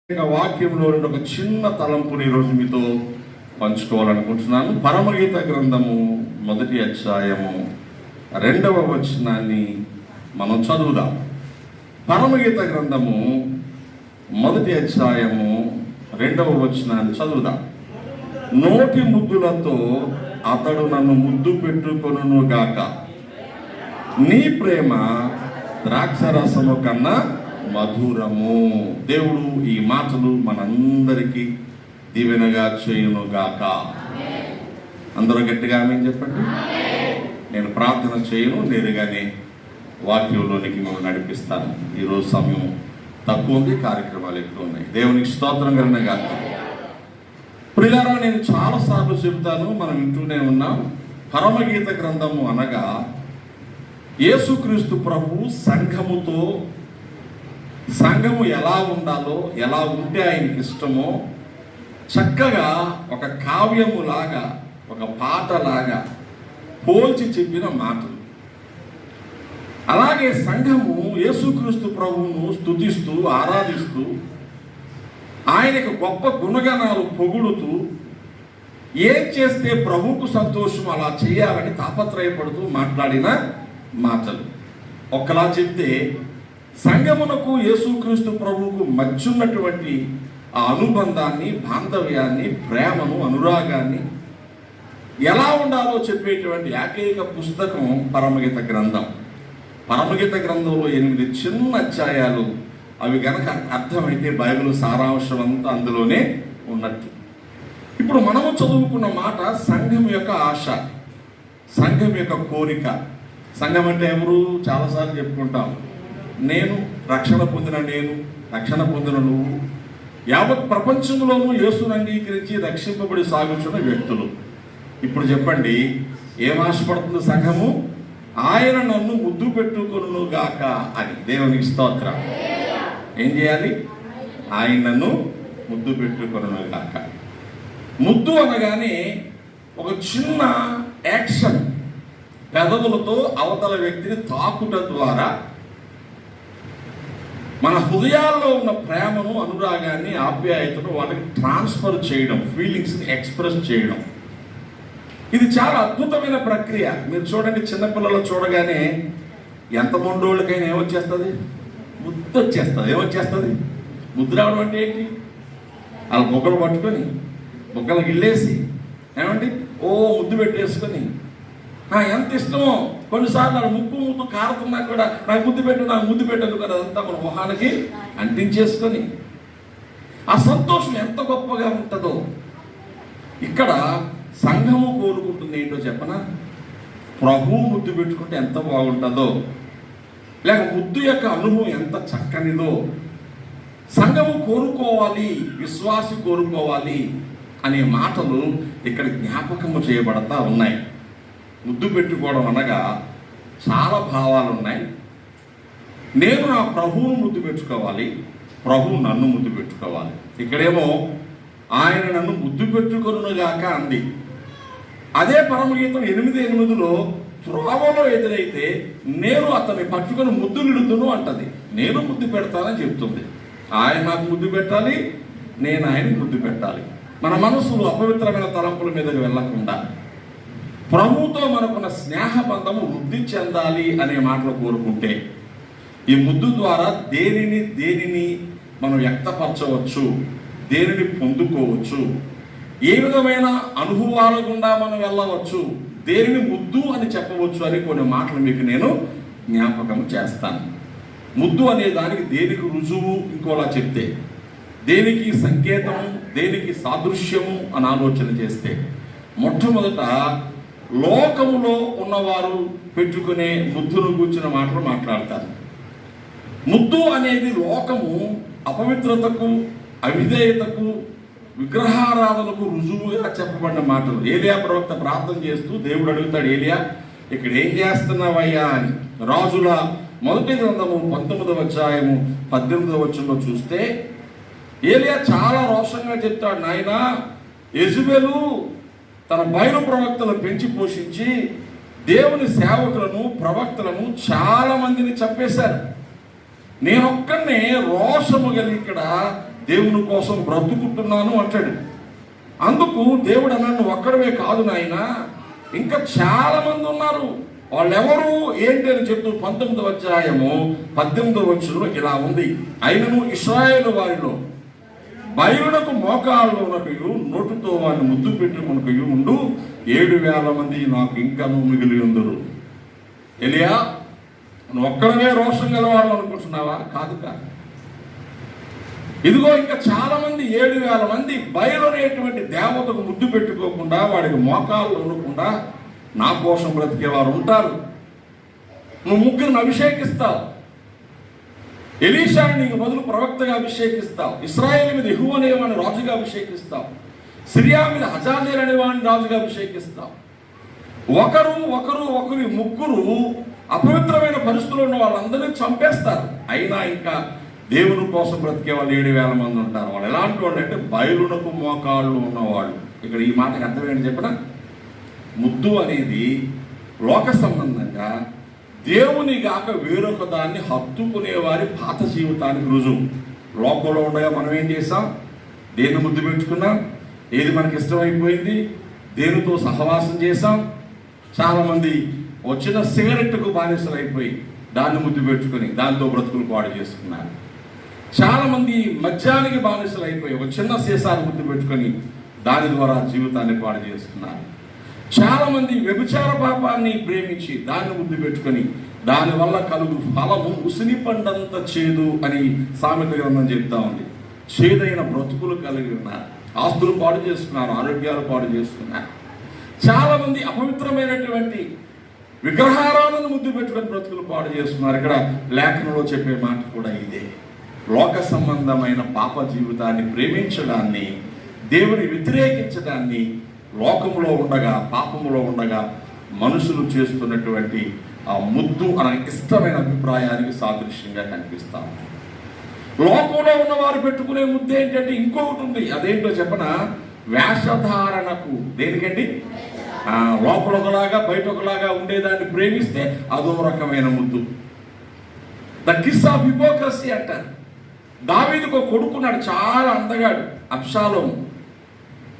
వాక్యంలో ఒక చిన్న తలంపుని ఈరోజు మీతో పంచుకోవాలనుకుంటున్నాను. పరమగీత గ్రంథము 1వ అధ్యాయము 2వ వచనాన్ని మనం చదువుదాం. పరమగీత గ్రంథము 1వ అధ్యాయము 2వ వచనాన్ని చదువుదాం. నోటి ముద్దులతో అతడు నన్ను ముద్దు పెట్టుకొనును గాక, నీ ప్రేమ ద్రాక్షరసము కన్నా మధురము. దేవుడు ఈ మాటలు మనందరికీ దీవెనగా చేయును గాక. అందరూ గట్టిగా ఆమేన్ చెప్పండి. నేను ప్రార్థన చేయను, నేరుగానే వాక్యంలోనికి మిమ్మల్ని నడిపిస్తాను. ఈరోజు సమయం తక్కువ ఉంది, కార్యక్రమాలు ఎక్కువ ఉన్నాయి. దేవునికి స్తోత్రం కలుగును గాక. ప్రియులారా, నేను చాలాసార్లు చెబుతాను, మనం వింటూనే ఉన్నాం. పరమగీత గ్రంథము అనగా యేసుక్రీస్తు ప్రభు సంఘము ఎలా ఉండాలో, ఎలా ఉంటే ఆయనకి ఇష్టమో చక్కగా ఒక కావ్యములాగా, ఒక పాటలాగా పోల్చి చెప్పిన మాటలు. అలాగే సంఘము యేసుక్రీస్తు ప్రభువును స్తుతిస్తూ ఆరాధిస్తూ ఆయనకు గొప్ప గుణగణాలు పొగుడుతూ ఏం చేస్తే ప్రభువుకు సంతోషం అలా చేయాలని తాపత్రయపడుతూ మాట్లాడిన మాటలు. ఒక్కలా చెప్తే సంఘమునకు యేసుక్రీస్తు ప్రభువుకు మధ్యున్నటువంటి ఆ అనుబంధాన్ని, బాంధవ్యాన్ని, ప్రేమను, అనురాగాన్ని ఎలా ఉండాలో చెప్పేటువంటి ఏకైక పుస్తకం పరమగీత గ్రంథం. పరమగీత గ్రంథంలో 8 చిన్న అధ్యాయాలు. అవి గనక అర్థమైతే బైబిల్ సారాంశం అంతా అందులోనే ఉన్నట్టు. ఇప్పుడు మనము చదువుకున్న మాట సంఘం యొక్క ఆశ, సంఘం యొక్క కోరిక. సంఘం అంటే ఎవరు? చాలాసార్లు చెప్పుకుంటాం. నేను రక్షణ పొందిన నువ్వు, యావత్ ప్రపంచంలోనూ యేసును అంగీకరించి రక్షింపబడి సాగుతున్న వ్యక్తులు. ఇప్పుడు చెప్పండి, ఏం ఆశపడుతుంది సంఘము? ఆయన నన్ను ముద్దు పెట్టుకొనును గాక అని. దేవునికి స్తోత్రం. ఏం చేయాలి? ఆయన నన్ను ముద్దు పెట్టుకొనును గాక. ముద్దు అనగానే ఒక చిన్న యాక్షన్, పెదవులతో అవతల వ్యక్తిని తాకుట ద్వారా మన హృదయాల్లో ఉన్న ప్రేమను, అనురాగాన్ని, ఆప్యాయతను వాళ్ళకి ట్రాన్స్ఫర్ చేయడం, ఫీలింగ్స్ని ఎక్స్ప్రెస్ చేయడం. ఇది చాలా అద్భుతమైన ప్రక్రియ. మీరు చూడండి, చిన్నపిల్లలు చూడగానే ఎంత మొండోళ్ళకైనా ఏమొచ్చేస్తుంది? ముద్దు వచ్చేస్తుంది. ఏమొచ్చేస్తుంది? ముద్దు రావడం అంటే ఏంటి? వాళ్ళ బొగ్గలు పట్టుకొని, బొగ్గలకు ఇల్లేసి, ఏమండి ముద్దు పెట్టేసుకొని, ఎంత ఇష్టమో. కొన్నిసార్లు నా ముద్దు కారుతున్నా కూడా నాకు ముద్దు పెట్టను కదా, అదంతా మన మొహానికి అంటించేసుకొని ఆ సంతోషం ఎంత గొప్పగా ఉంటుందో. ఇక్కడ సంఘము కోరుకుంటుంది ఏంటో చెప్పనా? ప్రభువు ముద్దు పెట్టుకుంటే ఎంత బాగుంటుందో, లేక ముద్దు యొక్క అనుభవం ఎంత చక్కనిదో సంఘము కోరుకోవాలి, విశ్వాసి కోరుకోవాలి అనే మాటలు ఇక్కడ జ్ఞాపకము చేయబడతా ఉన్నాయి. ముద్దు పెట్టుకోవడం అనగా చాలా భావాలు ఉన్నాయి. నేను నా ప్రభువును ముద్దు పెట్టుకోవాలి, ప్రభువు నన్ను ముద్దు పెట్టుకోవాలి. ఇక్కడేమో ఆయన నన్ను ముద్దు పెట్టుకొనుగాక అంది. అదే పరమగీతం 8:8లో త్రోవలో ఎదురైతే నేను అతన్ని పట్టుకొని ముద్దు నిడుతును అంటది. నేను ముద్దు పెడతానని చెప్తుంది. ఆయన నాకు ముద్దు పెట్టాలి, నేను ఆయనకు ముద్దు పెట్టాలి. మన మనసులు అపవిత్రమైన తలంపుల మీదకి వెళ్ళకుండా ప్రభువుతో మనకున్న స్నేహబంధము వృద్ధి చెందాలి అనే మాటలు కోరుకుంటే ఈ ముద్దు ద్వారా దేనిని మనం వ్యక్తపరచవచ్చు, దేనిని పొందుకోవచ్చు, ఏ విధమైన అనుభవాల గుండా మనం వెళ్ళవచ్చు, దేనిని ముద్దు అని చెప్పవచ్చు అని కొన్ని మాటలు మీకు నేను జ్ఞాపకం చేస్తాను. ముద్దు అనే దానికి దేనికి రుజువు ఇంకోలా చెప్తే, దేనికి సంకేతము, దేనికి సాదృశ్యము అని ఆలోచన చేస్తే, మొట్టమొదట లోకములో ఉన్నవారు పెట్టుకునే ముద్దును కూర్చున్న మాటలు మాట్లాడతారు. ముద్దు అనేది లోకము అపవిత్రతకు, అవిధేయతకు, విగ్రహారాధనకు రుజువుగా చెప్పబడిన మాటలు. ఏలియా ప్రవక్త ప్రార్థన చేస్తూ దేవుడు అడుగుతాడు, ఏలియా ఇక్కడ ఏం చేస్తున్నావయ్యా అని. రాజుల 1వ గ్రంథము 19వ అధ్యాయము 18వ వచనంలో చూస్తే ఏలియా చాలా రోషంగా చెప్తాడు, నాయనా యెజబెలు తన బయలు ప్రవక్తలను పెంచి పోషించి దేవుని సేవకులను, ప్రవక్తలను చాలా మందిని చంపేశారు. నేనొక్కనే రోషము కలిగి ఇక్కడ దేవుని కోసం బ్రతుకుతున్నాను అంటాడు. అందుకు దేవుడు అన్నాడు, ఒక్కడమే కాదు నాయన, ఇంకా చాలా మంది ఉన్నారు. వాళ్ళెవరు ఏంటి అని చెప్తూ 19వ అధ్యాయము 18వ వచనంలో ఇలా ఉంది. అయినను ఇశ్రాయేలు వారిలో బయలునకు మోకాళ్ళునకయు నోటుతో వారిని ముద్దు పెట్టుకునకయు ఉండు 7,000 మంది నాకు ఇంకనూ మిగిలి ఉందరు. ఎలియా, నువ్వు ఒక్కడమే రోషం గలవాడు అనుకుంటున్నావా? కాదు కాదు. ఇదిగో ఇంకా చాలా మంది 7,000 మంది బయలు అనేటువంటి దేవతకు ముద్దు పెట్టుకోకుండా, వాడికి మోకాళ్ళు ఉండకుండా నా కోసం బ్రతికేవారు ఉంటారు. నువ్వు 3 అభిషేకిస్తావు. ఎలీషాని నీకు బదులు ప్రవక్తగా అభిషేకిస్తావు. ఇశ్రాయేలు మీద యెహూ అనేవాడిని రాజుగా అభిషేకిస్తావు. సిరియా మీద హజాయేల్ అనేవాడిని రాజుగా అభిషేకిస్తావు. ఒకరు ముగ్గురు అపవిత్రమైన పరిస్థితుల్లో ఉన్న వాళ్ళందరినీ చంపేస్తారు. అయినా ఇంకా దేవుని కోసం బ్రతికే వాళ్ళు 7,000 మంది ఉంటారు. వాళ్ళు ఎలాంటి వాళ్ళు అంటే బయలునకు మోకాళ్ళు ఉన్నవాళ్ళు. ఇక్కడ ఈ మాటకు అర్థం ఏంటి చెప్పిన, ముద్దు అనేది లోక సంబంధంగా దేవుని గాక వేరొక దాన్ని హత్తుకునేవారి పాత జీవితానికి రుజువు. లోకంలో ఉండగా మనం ఏం చేసాం? దేన్ని ముద్దు పెట్టుకున్నాం? ఏది మనకి ఇష్టమైపోయింది? దేనితో సహవాసం చేసాం? చాలామంది వచ్చిన సిగరెట్కు బానిసలు అయిపోయి దాన్ని ముద్దు పెట్టుకుని దాంతో బ్రతుకులు పాడు చేసుకున్నారు. చాలామంది మద్యానికి బానిసలు అయిపోయి ఒక చిన్న సీసాలు ముద్దు పెట్టుకొని దాని ద్వారా జీవితాన్ని పాడు చేసుకున్నారు. చాలామంది వ్యభిచార పాపాన్ని ప్రేమించి దాన్ని ముద్దు పెట్టుకొని దానివల్ల కలుగు ఫలము ఉసిని పండంత చేదు అని సామెత గ్రంథం చెప్తా ఉంది. చేదైన బ్రతుకులు కలిగి ఉన్నారు. ఆస్తులు పాడు చేసుకున్నారు, ఆరోగ్యాలు పాడు చేసుకున్నారు. చాలామంది అపవిత్రమైనటువంటి విగ్రహారాలను ముద్దు పెట్టుకొని బ్రతుకులు పాడు చేసుకున్నారు. ఇక్కడ లేఖనంలో చెప్పే మాట కూడా ఇదే. లోక సంబంధమైన పాప జీవితాన్ని ప్రేమించడాన్ని, దేవుని వ్యతిరేకించడాన్ని లోకంలో ఉండగా, పాపములో ఉండగా మనుషులు చేస్తున్నటువంటి ఆ ముద్దు అనే ఇష్టమైన అభిప్రాయానికి సాదృశ్యంగా కనిపిస్తాం. లోకంలో ఉన్నవారు పెట్టుకునే ముద్దు ఏంటంటే ఇంకొకటి ఉంది. అదేంటో చెప్పన, వేషధారణకు. దేనికండి? లోపల ఒకలాగా బయట ఒకలాగా ఉండేదాన్ని ప్రేమిస్తే అదో రకమైన ముద్దు. ద కిస్ ఆఫ్ హిపోక్రసీ అంటారు. దావీదుకు కొడుకున్నాడు, చాలా అందగాడు, అబ్షాలోము.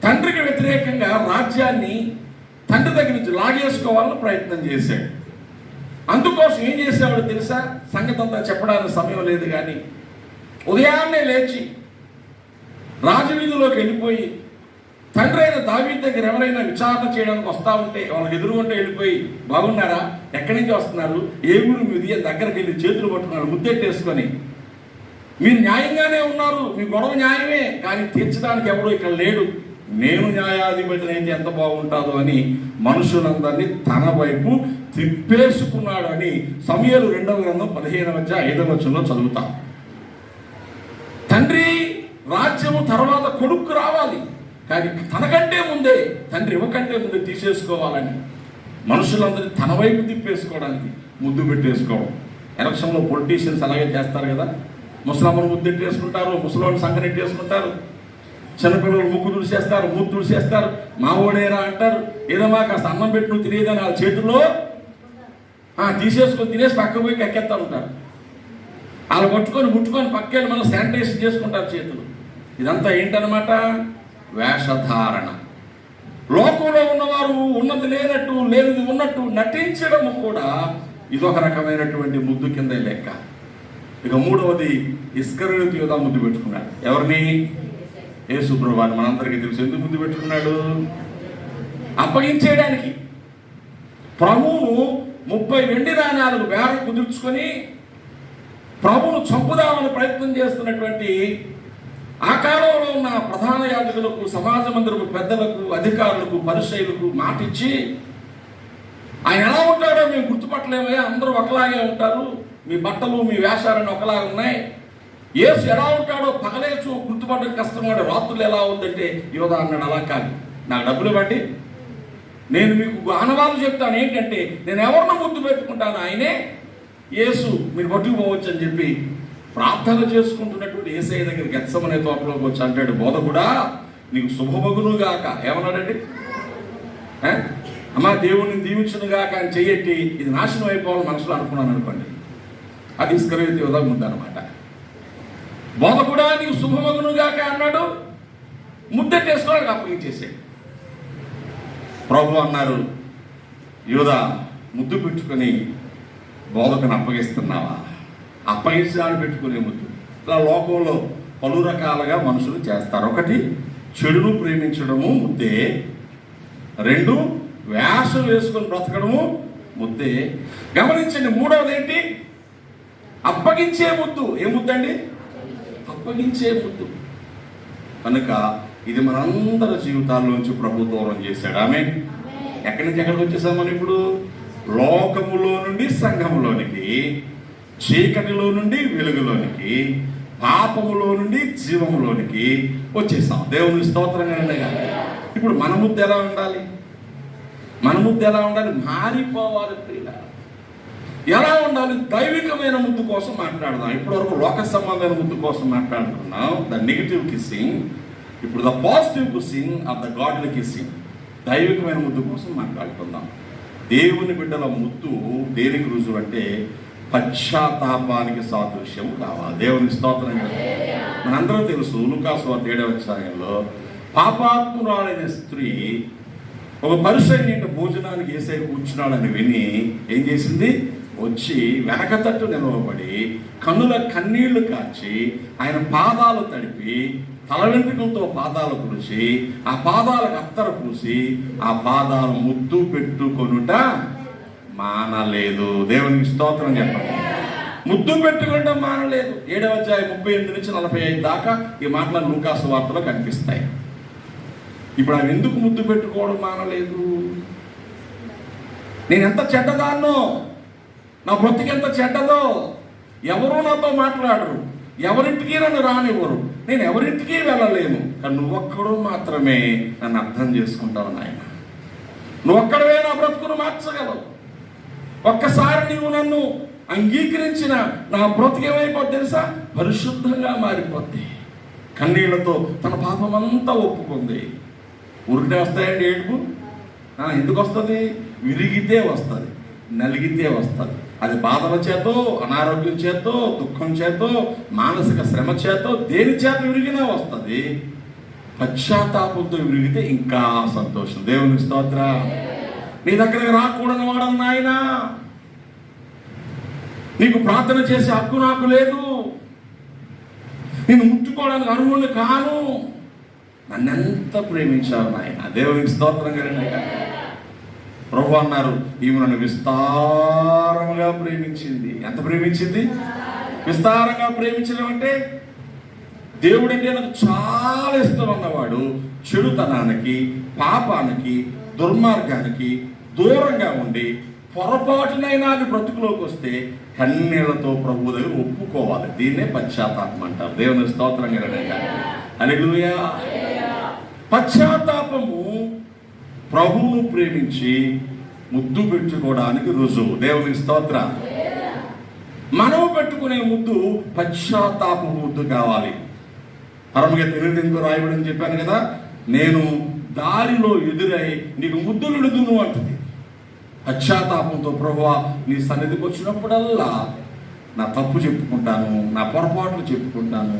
తండ్రికి వ్యతిరేకంగా రాజ్యాన్ని తండ్రి దగ్గర నుంచి లాగేసుకోవాలని ప్రయత్నం చేశాడు. అందుకోసం ఏం చేసేవాడు తెలుసా? సంగతి అంతా చెప్పడానికి సమయం లేదు కానీ ఉదయాన్నే లేచి రాజవీధిలోకి వెళ్ళిపోయి తండ్రి అయిన దావీదు దగ్గర ఎవరైనా విచారణ చేయడానికి వస్తూ ఉంటే వాళ్ళకి ఎదురుగుంటే వెళ్ళిపోయి, బాగున్నారా, ఎక్కడి నుంచి వస్తున్నారు, ఏ ఊరు మీది అని దగ్గరికి వెళ్ళి చేతులు పట్టుకున్నారు, ముద్దెట్టేసుకొని, మీరు న్యాయంగానే ఉన్నారు, మీ గొడవ న్యాయమే, కానీ తీర్చడానికి ఎవడో ఇక్కడ లేడు, నేను న్యాయాధిపతిని అయితే ఎంత బాగుంటుందో అని మనుషులందరినీ తన వైపు తిప్పేసుకున్నాడు అని సమూయేలు 2వ గ్రంథం 15వ అధ్యాయం 5వ వచనంలో చదువుతాం. తండ్రి రాజ్యము తర్వాత కొడుకు రావాలి, కానీ తనకంటే ముందే, తండ్రి ఇవ్వకంటే ముందే తీసేసుకోవాలని మనుషులందరినీ తన వైపు తిప్పేసుకోవడానికి ముద్దు పెట్టేసుకోవడం. ఎలక్షన్లో పొలిటీషియన్స్ అలాగే చేస్తారు కదా. ముసలమ్మను ముద్దెట్టేసుకుంటారు, ముసలోని సంగనెట్టేసుకుంటారు, చిన్నపిల్లలు ముక్కు తుడిసేస్తారు, మూతి తుడిసేస్తారు, మా ఓడేరా అంటారు. ఏదో మా కాస్త అన్నం పెట్టి నువ్వు తినేదని వాళ్ళ చేతుల్లో తీసేసుకొని తినేసి పక్క పోయి కక్కెత్తా ఉంటారు. వాళ్ళు ముట్టుకొని పక్కెళ్ళి మనం శానిటైజేషన్ చేసుకుంటారు చేతులు. ఇదంతా ఏంటనమాట? వేషధారణ. లోకంలో ఉన్నవారు ఉన్నది లేనట్టు, లేనిది ఉన్నట్టు నటించడం కూడా ఇదొక రకమైనటువంటి ముద్దు కింద లెక్క. ఇక 3వది, ఇస్కరియోతు యూదా ముద్దు పెట్టుకున్నాడు. ఎవరిని? యేసు ప్రభువుని. మనందరికీ తెలుసు ఎందుకు ముద్దు పెట్టుకున్నాడు? అప్పగించేయడానికి. ప్రభువును 30 వెండి నాణాలకు బేరం కుదుర్చుకొని ప్రభువును చంపుదామని ప్రయత్నం చేస్తున్నటువంటి ఆ కాలంలో ఉన్న ప్రధాన యాజకులకు, సమాజ మందిరపు పెద్దలకు, అధికారులకు, పరిసయ్యులకు మాటిచ్చి, ఆయన ఎలా ఉంటాడో మేము గుర్తుపట్టలేమయ్యా, అందరూ ఒకలాగే ఉంటారు, మీ బట్టలు మీ వేషాలను ఒకలాగా ఉన్నాయి, యేసు ఎలా ఉంటాడో పగలేసు గుర్తుపట్టడం కష్టం, రాత్రులు ఎలా ఉందంటే యోధా అన్నాడు, అలా కాదు, నాకు డబ్బులు బట్టి నేను మీకు ఆనవాళ్ళు చెప్తాను, ఏంటంటే నేను ఎవరినో ముద్దు పెట్టుకుంటాను, ఆయనే యేసు, మీరు పట్టుకుపోవచ్చు అని చెప్పి ప్రార్థన చేసుకుంటున్నటువంటి యేసయ్య దగ్గర గెత్సమనే తోటలోకి వచ్చి అంటాడు, బోధకుడా నీకు శుభమగును గాక. ఏమన్నాడండి? అమ్మా దేవుడిని దీవించును గాక అని చెయ్యట్టి ఇది నాశనం అయిపోవాలని మనసులో అనుకున్నాను అనుకోండి. అది ఇస్కరియోతు యూదా ముద్దు అనమాట. బోధకుడా నీవు శుభమగునుగాక అన్నాడు, ముద్దెట్టేసుకోవడానికి అప్పగించేసాడు. ప్రభు అన్నారు, యూదా ముద్దు పెట్టుకొని బోధకుని అప్పగిస్తున్నావా? అప్పగించడానికి పెట్టుకునే ముద్దు. ఇలా లోకంలో పలు రకాలుగా మనుషులు చేస్తారు. ఒకటి, చెడును ప్రేమించడము ముద్దే. రెండు, వేషం వేసుకొని బ్రతకడము ముద్దే. గమనించండి, మూడవది ఏంటి? అప్పగించే ముద్దు. ఏ ముద్దండి? అప్పగించే ముద్దు. కనుక ఇది మనందరి జీవితాల్లోంచి ప్రభు దూరం చేశాడు. ఆమేన్. ఎక్కడి నుంచి ఎక్కడికి వచ్చేసాం మనం ఇప్పుడు? లోకములో నుండి సంఘములోనికి, చీకటిలో నుండి వెలుగులోనికి, పాపములో నుండి జీవములోనికి వచ్చేసాం. దేవుని స్తోత్రంగా ఉండగా ఇప్పుడు మన ముద్దు ఎలా ఉండాలి? మన ముద్దు ఎలా ఉండాలి? మారిపోవాలి ప్రియుల. ఎలా ఉండాలి? దైవికమైన ముద్దు కోసం మాట్లాడదాం. ఇప్పటి వరకు లోక సంబంధమైన ముద్దు కోసం మాట్లాడుతున్నాం, ద నెగిటివ్ కిస్సింగ్. ఇప్పుడు the positive kissing of the godly kissing, దైవికమైన ముద్దు కోసం మాట్లాడుకుందాం. దేవుని బిడ్డల ముద్దు దేనికి రుజువు అంటే పశ్చాత్తాపానికి సాదృశ్యం కావాలి. దేవుని స్తోత్రం. మనందరూ తెలుసు, లూకాసు వార్త 7వ అధ్యాయంలో పాపాత్మురాలైన స్త్రీ ఒక పరిసయ్యుని ఇంట భోజనానికి యేసయ్య కూర్చున్నాడని విని ఏం చేసింది? వచ్చి వెనక తట్టు నిలవబడి కన్నుల కన్నీళ్లు కాచి ఆయన పాదాలు తడిపి తల వెంట్రుకలతో పాదాలు తుడిచి ఆ పాదాలకు అత్తర పూసి ఆ పాదాలు ముద్దు పెట్టుకొనుట మానలేదు. దేవునికి స్తోత్రం చెప్పండి. ముద్దు పెట్టుకోవడం మానలేదు. 7వ అధ్యాయం 38 నుంచి 45 దాకా ఈ మాటలు లూకాసు వార్తలో కనిపిస్తాయి. ఇప్పుడు అవి ఎందుకు ముద్దు పెట్టుకోవడం మానలేదు? నేను ఎంత చెడ్డదాన్నో, నా బ్రతికి ఎంత చెడ్డదో, ఎవరూ నాతో మాట్లాడరు, ఎవరింటికి నన్ను రానివ్వరు, నేను ఎవరింటికి వెళ్ళలేను, కానీ నువ్వొక్కడు మాత్రమే నన్ను అర్థం చేసుకుంటావు నాయన. నువ్వొక్కడవే నా బ్రతుకును మార్చగలవు. ఒక్కసారి నీవు నన్ను అంగీకరించిన నా బ్రతికేమైపోద్ది తెలుసా? పరిశుద్ధంగా మారిపోద్ది. కన్నీళ్లతో తన పాపమంతా ఒప్పుకుంది. ఊరికే వస్తాయండి ఏడుపు? ఎందుకు వస్తుంది? విరిగితే వస్తుంది, నలిగితే వస్తుంది. అది బాధల చేతో, అనారోగ్యం చేతో, దుఃఖం చేతో, మానసిక శ్రమ చేతో, దేని చేత విరిగినా వస్తుంది. పశ్చాత్తాపంతో విరిగితే ఇంకా సంతోషం. దేవుని స్తోత్ర. నీ దగ్గరకు రాకూడని వాడని నాయన, నీకు ప్రార్థన చేసే హక్కు నాకు లేదు, నేను ముట్టుకోవడానికి అర్హుని కాను, నన్నెంత ప్రేమించావు నాయన. దేవునికి స్తోత్రం కదండి. ప్రభు అన్నారు, ఈమె నన్ను విస్తారముగా ప్రేమించింది. ఎంత ప్రేమించింది? విస్తారంగా ప్రేమించడం అంటే దేవుడంటే నాకు చాలా ఇష్టం అన్నవాడు చెడుతనానికి, పాపానికి, దుర్మార్గానికి దూరంగా ఉండి పొరపాటునైనా అది బ్రతుకులోకి వస్తే కన్నీళ్లతో ప్రభు దగ్గర ఒప్పుకోవాలి. దీన్నే పశ్చాత్తాపం అంటారు. దేవుని స్తోత్రం కదండి. హల్లెలూయా. పశ్చాత్తాపము ప్రభువును ప్రేమించి ముద్దు పెట్టుకోవడానికి రుజువు. దేవుని స్తోత్ర. మనము పెట్టుకునే ముద్దు పశ్చాత్తాప ముద్దు కావాలి. పరమగీత 8:8 రాయబడని చెప్పాను కదా, నేను దారిలో ఎదురై నీకు ముద్దులు ఎడుదును అంటుంది. పశ్చాత్తాపంతో ప్రభువా నీ సన్నిధికి వచ్చినప్పుడల్లా నా తప్పు చెప్పుకుంటాను, నా పొరపాట్లు చెప్పుకుంటాను,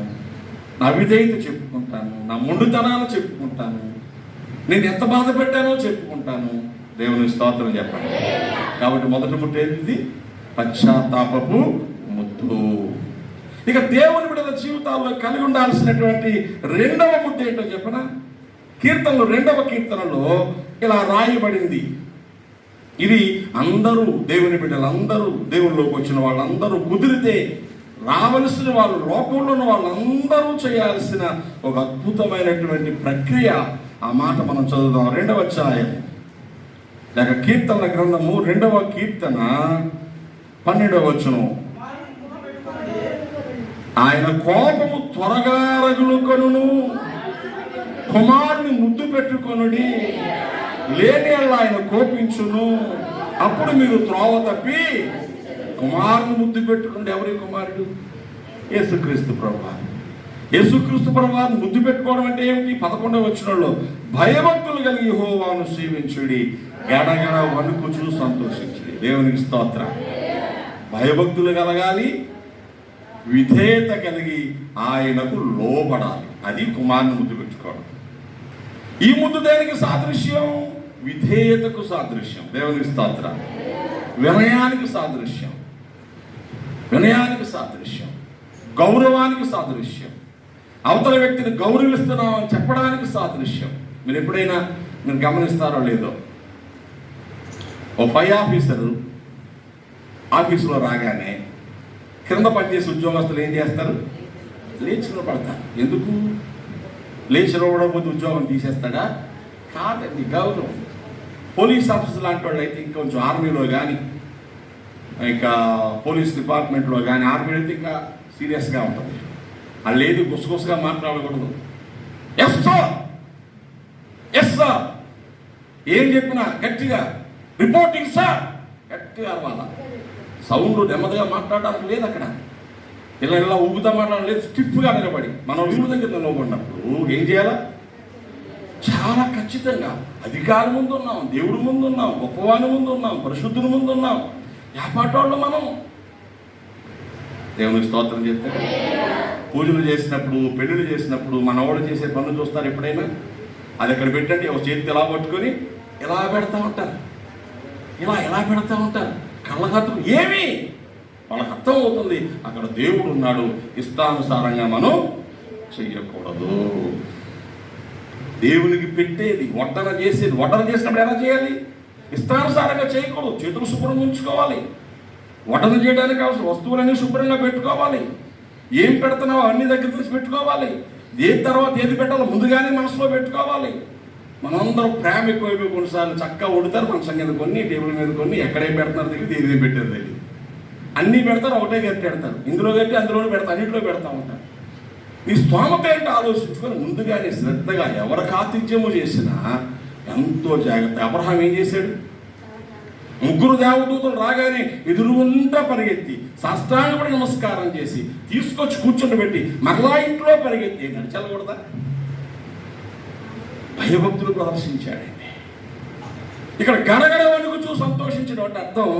నా విధేయత చెప్పుకుంటాను, నా మొండుతనాలు చెప్పుకుంటాను, నేను ఎంత బాధ పెట్టానో చెప్పుకుంటాను. దేవుని స్తోత్రం చెప్పండి. కాబట్టి మొదటి ముద్దు ఏంటిది? పశ్చాత్తాపపు ముద్దు. ఇక దేవుని బిడ్డల జీవితాల్లో కలిగి ఉండాల్సినటువంటి రెండవ ముద్దు ఏంటో చెప్పనా? కీర్తనలు 2వ కీర్తనలో ఇలా రాయబడింది. ఇది అందరూ దేవుని బిడ్డలందరూ, దేవునిలోకి వచ్చిన వాళ్ళందరూ, కుదిరితే రావలసిన వాళ్ళు, లోకంలో ఉన్న వాళ్ళందరూ చేయాల్సిన ఒక అద్భుతమైనటువంటి ప్రక్రియ. ఆ మాట మనం చదువుదాం. 2వ అధ్యాయం లేక కీర్తనల గ్రంథము 2వ కీర్తన 12వ వచనం. ఆయన కోపము త్వరగా రగులుకొనును, కుమారుని ముద్దు పెట్టుకొనుడి, లేని ఆయన కోపించును, అప్పుడు మీరు త్రోవ తప్పి కుమారుని ముద్దు పెట్టుకోండి. ఎవరి కుమారుడు? యేసుక్రీస్తు ప్రభువా. యేసుక్రీస్తు ప్రభువాన్ని ముద్దు పెట్టుకోవడం అంటే ఏమిటి? 11వ వచనంలో భయభక్తులు కలిగి యెహోవాను సేవించుడి, గడగడ వణుకుచు సంతోషించుడి. దేవునికి స్తోత్రం. భయభక్తులు కలగాలి, విధేయత కలిగి ఆయనకు లోబడాలి. అది కుమారుని ముద్దు పెట్టుకోవడం. ఈ ముద్దు దేనికి సాదృశ్యం? విధేయతకు సాదృశ్యం. దేవునికి స్తోత్రం. వినయానికి సాదృశ్యం, వినయానికి సాదృశ్యం, గౌరవానికి సాదృశ్యం, అవతల వ్యక్తిని గౌరవిస్తున్నామని చెప్పడానికి సాదృశ్యం. మీరు ఎప్పుడైనా మీరు గమనిస్తారో లేదో, ఓ పై ఆఫీసరు ఆఫీసులో రాగానే కింద పనిచేసే ఉద్యోగస్తులు ఏం చేస్తారు? లేచి నిలబడతారు. ఎందుకు? లేచి నిలబడకపోతే ఉద్యోగం తీసేస్తాడా? కాదండి, గౌరవం. పోలీస్ ఆఫీసర్ లాంటి వాళ్ళు అయితే ఇంకొంచెం ఆర్మీలో కానీ, ఇంకా పోలీస్ డిపార్ట్మెంట్లో కానీ, ఆర్మీలో అయితే ఇంకా సీరియస్గా ఉంటుంది. వాళ్ళు ఏది గుసగుసగా మాట్లాడకూడదు. ఎస్ సార్, ఎస్ సార్, ఏం చెప్పినా గట్టిగా రిపోర్టింగ్ సార్ గట్టిగా అవ్వాలా. సౌండ్ నెమ్మదిగా మాట్లాడడానికి లేదు అక్కడ. ఇలా ఊగుతా మాట్లాడడం లేదు. స్టిఫ్గా నిలబడి మనం వీరు దగ్గర నిలబడినప్పుడు ఏం చేయాలా? చాలా ఖచ్చితంగా అధికారం ముందు ఉన్నాం, దేవుడి ముందు ఉన్నాం, గొప్పవాని ముందు ఉన్నాం, పరిశుద్ధుని ముందు ఉన్నాం. వ్యాపాటోళ్ళు మనం. దేవునికి స్తోత్రం చెప్తే పూజలు చేసినప్పుడు, పెళ్ళిళ్ళు చేసినప్పుడు మనవాళ్ళు చేసే పనులు చూస్తారు ఎప్పుడైనా? అది అక్కడ పెట్టండి, ఒక చేతి ఇలా పట్టుకొని ఇలా పెడతా ఉంటారు, ఇలా పెడతా ఉంటారు. కళ్ళకత్తులు ఏమి వాళ్ళకి అర్థం అవుతుంది అక్కడ దేవుడు ఉన్నాడు. ఇష్టానుసారంగా మనం చెయ్యకూడదు. దేవునికి పెట్టేది, వడ్డన చేసేది, వడ్డన చేసినప్పుడు ఎలా చేయాలి? ఇష్టానుసారంగా చేయకూడదు. చేతులు శుభ్రంగా ఉంచుకోవాలి. వడ్డన చేయడానికి కావాల్సిన వస్తువులన్నీ శుభ్రంగా పెట్టుకోవాలి. ఏం పెడుతున్నావో అన్ని దగ్గర తీసి పెట్టుకోవాలి. ఏది తర్వాత ఏది పెట్టాలో ముందుగానే మనసులో పెట్టుకోవాలి. మనందరం ప్రేమ ఎక్కువైపోయి కొన్నిసార్లు చక్కగా ఉడతారు, మంచం మీద కొన్ని, టేబుల్ మీద కొన్ని, ఎక్కడేం పెడుతున్నారు తెలియదు, ఏదేం పెట్టారు తెలియదు. అన్నీ పెడతారు, ఒకటే గట్టి పెడతారు, ఇందులో గట్టి అందులోనే పెడతారు, అన్నింటిలో పెడతా ఉంటారు. నీ స్తోమత ఏంటో ఆలోచించుకొని ముందుగానే శ్రద్ధగా ఎవరికి ఆతిథ్యము చేసినా ఎంతో జాగ్రత్త. అబ్రహాం ఏం చేశాడు? 3 దేవదూతలు రాగానే ఎదురుగుండా పరిగెత్తి సాష్టాంగపడి నమస్కారం చేసి తీసుకొచ్చి కూర్చొని మరలా ఇంట్లో పరిగెత్తి నడిచలకూడదా? భయభక్తులు ప్రదర్శించాడండి. ఇక్కడ గడగడ వణుకుచూ సంతోషించడం అంటే అర్థం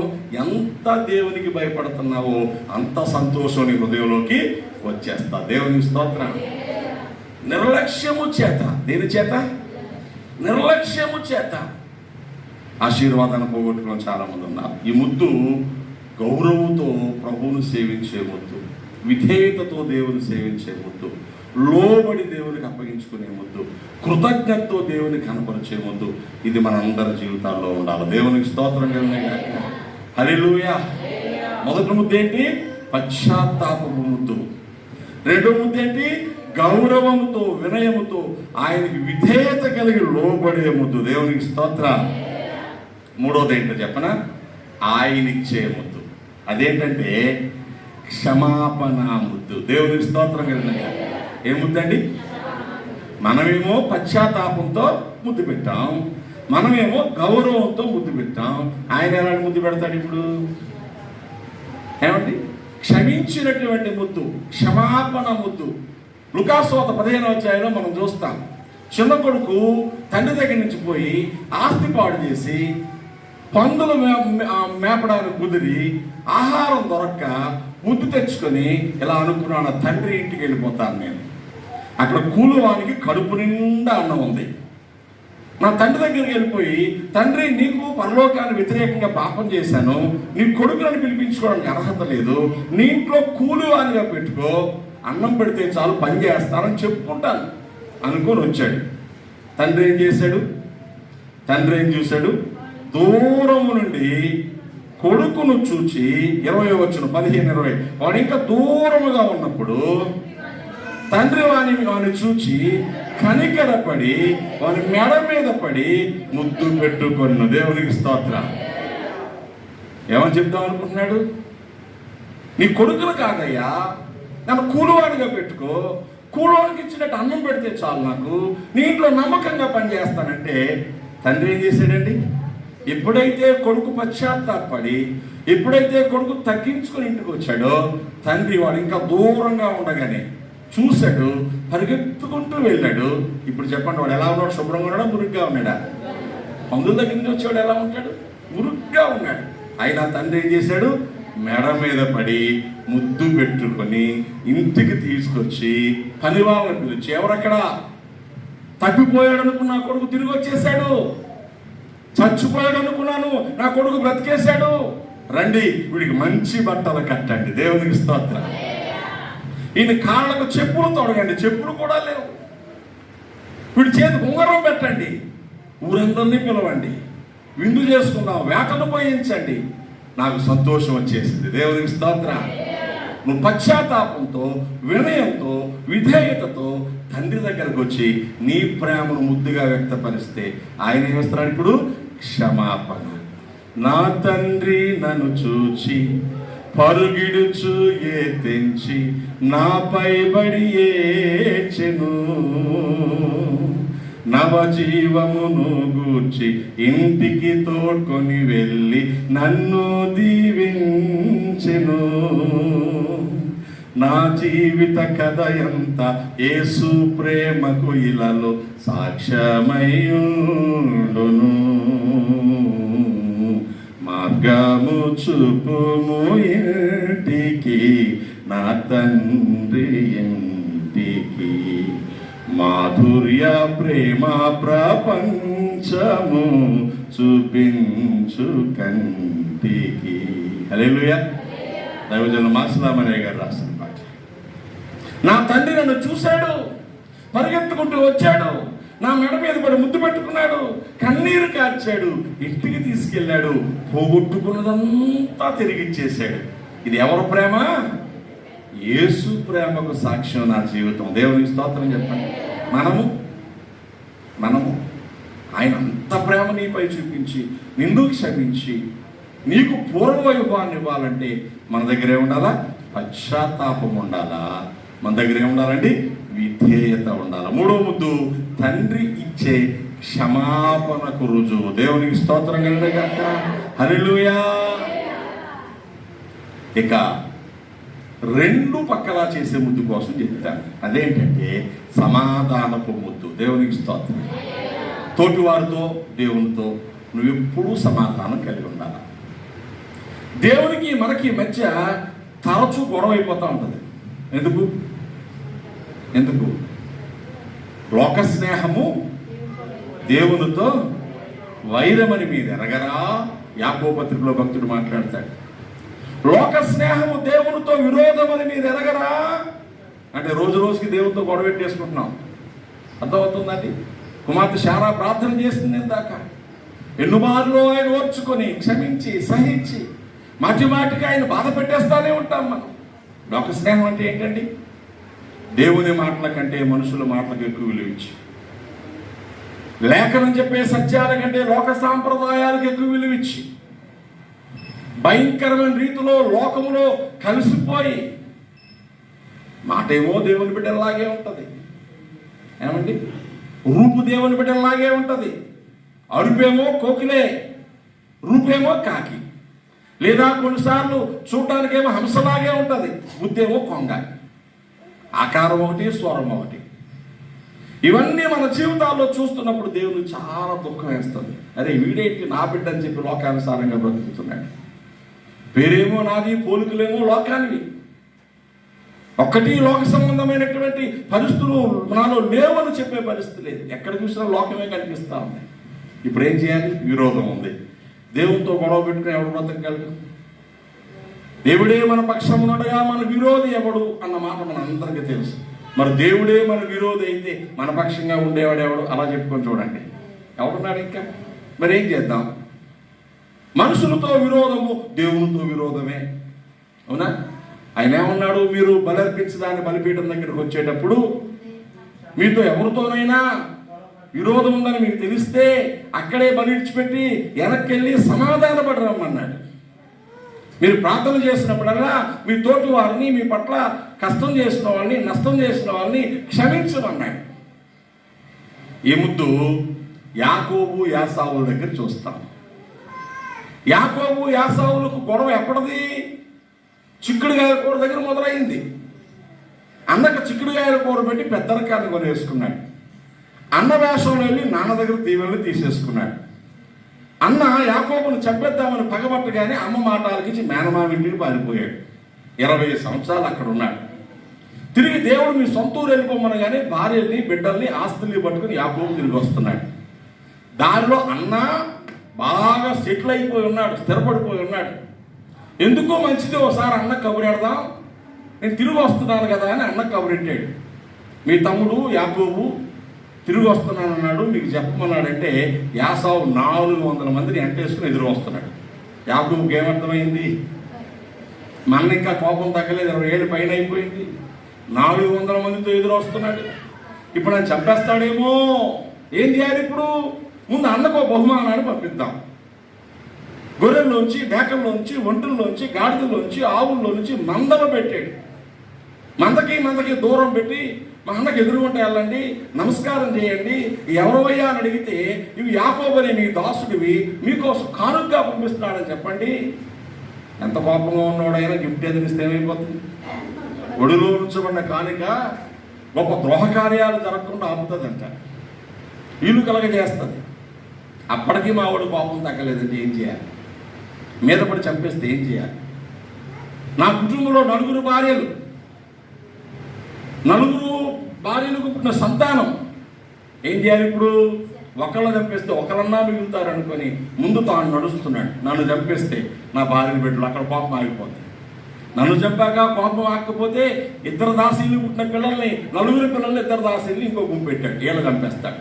ఎంత దేవునికి భయపడుతున్నావో అంత సంతోషం నీ హృదయంలోకి వచ్చేస్తా. దేవుని స్తోత్రం. నిర్లక్ష్యము చేత, దేని చేత? నిర్లక్ష్యము చేత ఆశీర్వాదాన్ని పోగొట్టుకుని చాలా మంది ఉన్నారు. ఈ ముద్దు గౌరవంతో ప్రభువును సేవించే ముద్దు, విధేయతతో దేవుని సేవించే ముద్దు, లోబడి దేవునికి అప్పగించుకునే ముద్దు, కృతజ్ఞతతో దేవుని కనపరిచే ముద్దు. ఇది మన అందరి జీవితాల్లో ఉండాలి. దేవునికి స్తోత్రం కలుగుగాక. హల్లెలూయా. మొదటి ముద్దు ఏంటి? పశ్చాత్తాపపు ముద్దు. రెండో ముద్దు ఏంటి? గౌరవముతో, వినయముతో ఆయనకి విధేయత కలిగి లోబడే ముద్దు. దేవునికి స్తోత్రం. మూడోది ఏంటో చెప్పనా? ఆయనిచ్చే ముద్దు. అదేంటంటే క్షమాపణ ముద్దు. దేవునికి స్తోత్రం కలుగుగాక. ఏ ముద్దండి? మనమేమో పశ్చాత్తాపంతో ముద్దు పెట్టాం, మనమేమో గౌరవంతో ముద్దు పెట్టాం. ఆయన ఎలాంటి ముద్దు పెడతాడు ఇప్పుడు? ఏమండి? క్షమించినటువంటి ముద్దు, క్షమాపణ ముద్దు. లూకాసువార్త 15వ అధ్యాయంలో మనం చూస్తాం. చిన్న కొడుకు తండ్రి దగ్గర నుంచి పోయి ఆస్తి పాడు చేసి పందులు మేపడానికి కుదిరి ఆహారం దొరక్క బుద్ధి తెచ్చుకొని ఇలా అనుకున్నాను, తండ్రి ఇంటికి వెళ్ళిపోతాను నేను. అక్కడ కూలివానికి కడుపు నిండా అన్నం ఉంది. నా తండ్రి దగ్గరికి వెళ్ళిపోయి, తండ్రి నీకు పరలోకాన్ని వ్యతిరేకంగా పాపం చేశాను, నీ కొడుకులను పిలిపించుకోవడానికి అర్హత లేదు, నీ ఇంట్లో కూలివానిగా పెట్టుకో, అన్నం పెడితే చాలు పని చేస్తానని చెప్పుకుంటాను అనుకొని వచ్చాడు. తండ్రి ఏం చేశాడు? తండ్రి ఏం చూశాడు? దూరము నుండి కొడుకును చూచి 20 వచ్చిన 15-20 వాడు ఇంకా దూరముగా ఉన్నప్పుడు తండ్రి వాని చూచి కనికరపడి వాని మెడ మీద పడి ముద్దు పెట్టుకున్న. దేవునికి స్తోత్రం. ఏమని చెప్తాం అనుకుంటున్నాడు? నీ కొడుకులు కాదయ్యా, నన్ను కూలివాడిగా పెట్టుకో, కూలివాడికి ఇచ్చినట్టు అన్నం పెడితే చాలు, నాకు నీ ఇంట్లో నమ్మకంగా పనిచేస్తానంటే తండ్రి ఏం చేశాడండి? ఎప్పుడైతే కొడుకు పశ్చాత్తాపడి, ఎప్పుడైతే కొడుకు తగ్గించుకొని ఇంటికి వచ్చాడో తండ్రి వాడు ఇంకా దూరంగా ఉండగానే చూశాడు, పరిగెత్తుకుంటూ వెళ్ళాడు. ఇప్పుడు చెప్పండి, వాడు ఎలా ఉన్నాడు? శుభ్రంగా ఉన్నాడా, మురుగ్గా ఉన్నాడా? పందుల దగ్గర నుంచి వచ్చేవాడు ఎలా ఉంటాడు? మురుగ్గా ఉన్నాడు. అయినా తండ్రి ఏం చేశాడు? మెడ మీద పడి ముద్దు పెట్టుకొని ఇంటికి తీసుకొచ్చి పని వాళ్ళని పిలిచి, ఎవరక్కడ తప్పిపోయాడు అనుకున్న నా కొడుకు తిరిగి వచ్చేసాడు, చచ్చిపోయాడు అనుకున్నాను నా కొడుకు బ్రతికేశాడు, రండి వీడికి మంచి బట్టలు కట్టండి, దేవునికి స్తోత్రం. ఈయన కాళ్ళకు చెప్పులు తొడగండి, చెప్పులు కూడా లేవు, వీడి చేతికి ఉంగరం పెట్టండి, ఊరందరినీ పిలవండి, విందు చేసుకుందాం, వేటను పోయించండి. నాకు సంతోషం వచ్చేసింది, దేవునికి స్తోత్రం. నువ్వు పశ్చాత్తాపంతో, వినయంతో, విధేయతతో తండ్రి దగ్గరకు వచ్చి నీ ప్రేమను ముద్దుగా వ్యక్తపరిస్తే ఆయన ఏమిస్తున్నాడు ఇప్పుడు? క్షమాపణ. నా తండ్రి నన్ను చూచి పరుగిడుచు ఏ తెంచి నాపై బడి ఏచెను, నవజీవమును గూర్చి ఇంటికి తోడ్కొని వెళ్ళి నన్ను దీవించెను. నా జీవిత కథ ఎంత యేసు ప్రేమకు ఇలలో సాక్ష్యమయ్యుండును. మార్గము చూపుము ఇంటికి, నా తండ్రి ఇంటికి, మాధుర్య ప్రేమ ప్రపంచము చూపించు కంటికి. హల్లెలూయా. దైవజనులు మాసలామణయ్య గారు రాసిన పాట. నా తండ్రి నన్ను చూశాడు, పరిగెత్తుకుంటూ వచ్చాడు, నా మెడ మీద పడి ముద్దు పెట్టుకున్నాడు, కన్నీరు కార్చాడు, ఇంటికి తీసుకెళ్ళాడు, పోగొట్టుకున్నదంతా తిరిగిచ్చేశాడు. ఇది ఎవరు ప్రేమ? యేసు ప్రేమకు సాక్ష్యం నా జీవితం. దేవునికి స్తోత్రం చెప్పండి. మనము ఆయన అంత ప్రేమ నీపై చూపించి నిన్ను క్షమించి నీకు పూర్వవైభవాన్ని ఇవ్వాలంటే మన దగ్గర ఏముండాలా? పశ్చాత్తాపం ఉండాలా. మన దగ్గర ఏముండాలండి? విధేయత ఉండాలి. మూడో ముద్దు తండ్రి ఇచ్చే క్షమాపణకు రుజువు. దేవునికి స్తోత్రం కలుగుగాక. హల్లెలూయా. ఇక రెండు పక్కలా చేసే ముద్దు కోసం చెప్తాను. అదేంటంటే సమాధానపు ముద్దు. దేవునికి స్తోత్రం. తోటివారితో, దేవునితో నువ్వు ఎప్పుడూ సమాధానం కలిగి ఉండాలి. దేవునికి మనకి మధ్య తరచూ గొడవ అయిపోతూ ఉంటుంది. ఎందుకు? లోక స్నేహము దేవునితో వైరమని మీరు ఎరగరా? యాకోబు పత్రికలో భక్తుడు మాట్లాడతాడు. లోక స్నేహము దేవునితో విరోధమని మీరు ఎరగరా అంటే రోజు రోజుకి దేవునితో గొడవ పెట్టేసుకుంటున్నాం. అర్థమవుతుందండి. కుమార్తె శారా ప్రార్థన చేస్తుంది ఇందాక. ఎన్నుమార్లు ఆయన ఓర్చుకొని క్షమించి సహించి మాటికి ఆయన బాధ పెట్టేస్తానే ఉంటాం మనం. లోక స్నేహం అంటే ఏంటండి? దేవుని మాటల కంటే మనుషుల మాటలకు ఎక్కువ విలువించి, లేఖనం చెప్పే సత్యాల కంటే లోక సాంప్రదాయాలకు ఎక్కువ విలువించి, భయంకరమైన రీతిలో లోకములో కలిసిపోయి, మాట ఏమో దేవుని బిడ్డలాగే ఉంటుంది, ఏమండి, రూపు దేవుని బిడ్డలాగే ఉంటుంది, అరుపేమో కోకిలే, రూపేమో కాకి, లేదా కొన్నిసార్లు చూడటానికేమో హంసలాగే ఉంటుంది, బుద్ధేమో కొంగ, ఆకారం ఒకటి, స్వరం ఒకటి. ఇవన్నీ మన జీవితాల్లో చూస్తున్నప్పుడు దేవుని చాలా దుఃఖం వేస్తుంది. అరే వీడేంటి నా బిడ్డ అని చెప్పి లోకానుసారంగా బ్రతుకుతున్నాడు. పేరేమో నాది, పోలికలేమో లోకానివి. ఒక్కటి లోక సంబంధమైనటువంటి పరిస్థితులు నాలో లేవని చెప్పే పరిస్థితి లేదు. ఎక్కడ చూసినా లోకమే కనిపిస్తూ ఉంది. ఇప్పుడు ఏం చేయాలి? విరోధం ఉంది. దేవునితో గొడవ పెట్టుకుని ఎవడు బ్రతకగలడు? దేవుడే మన పక్షం ఉండగా మన విరోధి ఎవడు అన్న మాట మన అందరికీ తెలుసు. మరి దేవుడే మన విరోధి అయితే మన పక్షంగా ఉండేవాడు ఎవడు? అలా చెప్పుకొని చూడండి, ఎవడున్నాడు ఇంకా? మరి ఏం చేద్దాం? మనుషులతో విరోధము దేవునితో విరోధమే, అవునా? ఆయన ఏమన్నాడు? మీరు బలర్పించడాన్ని బలిపీఠం దగ్గరకు వచ్చేటప్పుడు మీతో ఎవరితోనైనా విరోధం ఉందని మీకు తెలిస్తే అక్కడే బలి ఇడిచిపెట్టి వెనక్కి వెళ్ళి సమాధాన పడరమ్మన్నాడు. మీరు ప్రార్థన చేసినప్పుడల్లా మీ తోటి వారిని, మీ పట్ల కష్టం చేసిన వాళ్ళని, నష్టం చేసిన వాళ్ళని క్షమించమన్నాడు. ఈ ముద్దు యాకోబు యాసావుల దగ్గర చూస్తాం. యాకోబు యాసావులకు గొడవ ఎప్పటిది? చిక్కుడుగాయ కూర దగ్గర మొదలైంది. అన్నకు చిక్కుడుగాయల కూర పెట్టి పెద్దరకాన్ని కొనేసుకున్నాడు. అన్న వేషంలో వెళ్ళి నాన్న దగ్గర దీవెనలు తీసేసుకున్నాడు. అన్న యాకోబును చంపేద్దామని పగబట్టగానే అమ్మ మాట ఆలకించి మేనమామ ఇంటికి పారిపోయాడు. 20 సంవత్సరాలు అక్కడ ఉన్నాడు. తిరిగి దేవుడు మీ సొంత ఊరు వెళ్ళిపోమనగానే భార్యల్ని బిడ్డల్ని ఆస్తుల్ని పట్టుకుని యాకోబు తిరిగి వస్తున్నాడు. దారిలో అన్న బాగా సెటిల్ అయిపోయి ఉన్నాడు, స్థిరపడిపోయి ఉన్నాడు. ఎందుకో మంచిది ఒకసారి అన్న కబురెడదాం, నేను తిరిగి వస్తున్నాను కదా అని అన్న కబురెట్టాడు. మీ తమ్ముడు యాకోబు తిరిగి వస్తున్నానన్నాడు, మీకు చెప్పమన్నాడంటే యాసావు 400 మందిని ఎంటేసుకుని ఎదురు వస్తున్నాడు. యాకోబుకి ఏమర్థమైంది? మన ఇంకా కోపం తగ్గలేదు, 20 ఏళ్ళు పైన అయిపోయింది. 400 మందితో ఎదురు వస్తున్నాడు. ఇప్పుడు ఆయన చంపేస్తాడేమో, ఏం చేయాలి ఇప్పుడు? ముందు అన్నకు బహుమానాన్ని పంపిద్దాం. గొర్రెల్లోంచి, మేకల్లోంచి, ఒంటుల్లోంచి, గాడిదల్లోంచి, ఆవుల్లోంచి మందలు పెట్టాడు. మందకి దూరం పెట్టి మా అన్నకి ఎదురుగుంటే వెళ్ళండి, నమస్కారం చేయండి. ఎవరవయ్యా అని అడిగితే ఇవి యాకోబు అనే మీ దాసుడివి, మీకోసం కానుకగా పంపిస్తున్నాడని చెప్పండి. ఎంత కోపంగా ఉన్నవాడైనా గిఫ్ట్ ఎదిరిస్తే ఏమైపోతుంది? ఒడిలో ఉంచబడిన కానుక గొప్ప ద్రోహ కార్యాలు జరగకుండా ఆపుతుందంట, వీలు కలగజేస్తుంది. అప్పటికీ మా వాడు కోపం తగ్గలేదంటే ఏం చేయాలి? మీద పడి చంపేస్తే ఏం చేయాలి? నా కుటుంబంలో 4 భార్యలు, 4 భార్యలకు పుట్టిన సంతానం, ఏం చేయాలి ఇప్పుడు? ఒకళ్ళని చంపేస్తే ఒకళ్ళన్నా మిగులుతారు అనుకొని ముందు తాను నడుస్తున్నాడు. నన్ను చంపేస్తే నా భార్యను బిడ్డలు అక్కడ కోపం ఆగిపోతాయి. నన్ను చంపాక కోపం ఆగకపోతే 2 దాసీలు పుట్టిన పిల్లల్ని, 4 పిల్లల్ని 2 దాసీల్ని ఇంకో గుంపు పెట్టాడు, వీళ్ళని చంపేస్తాడు.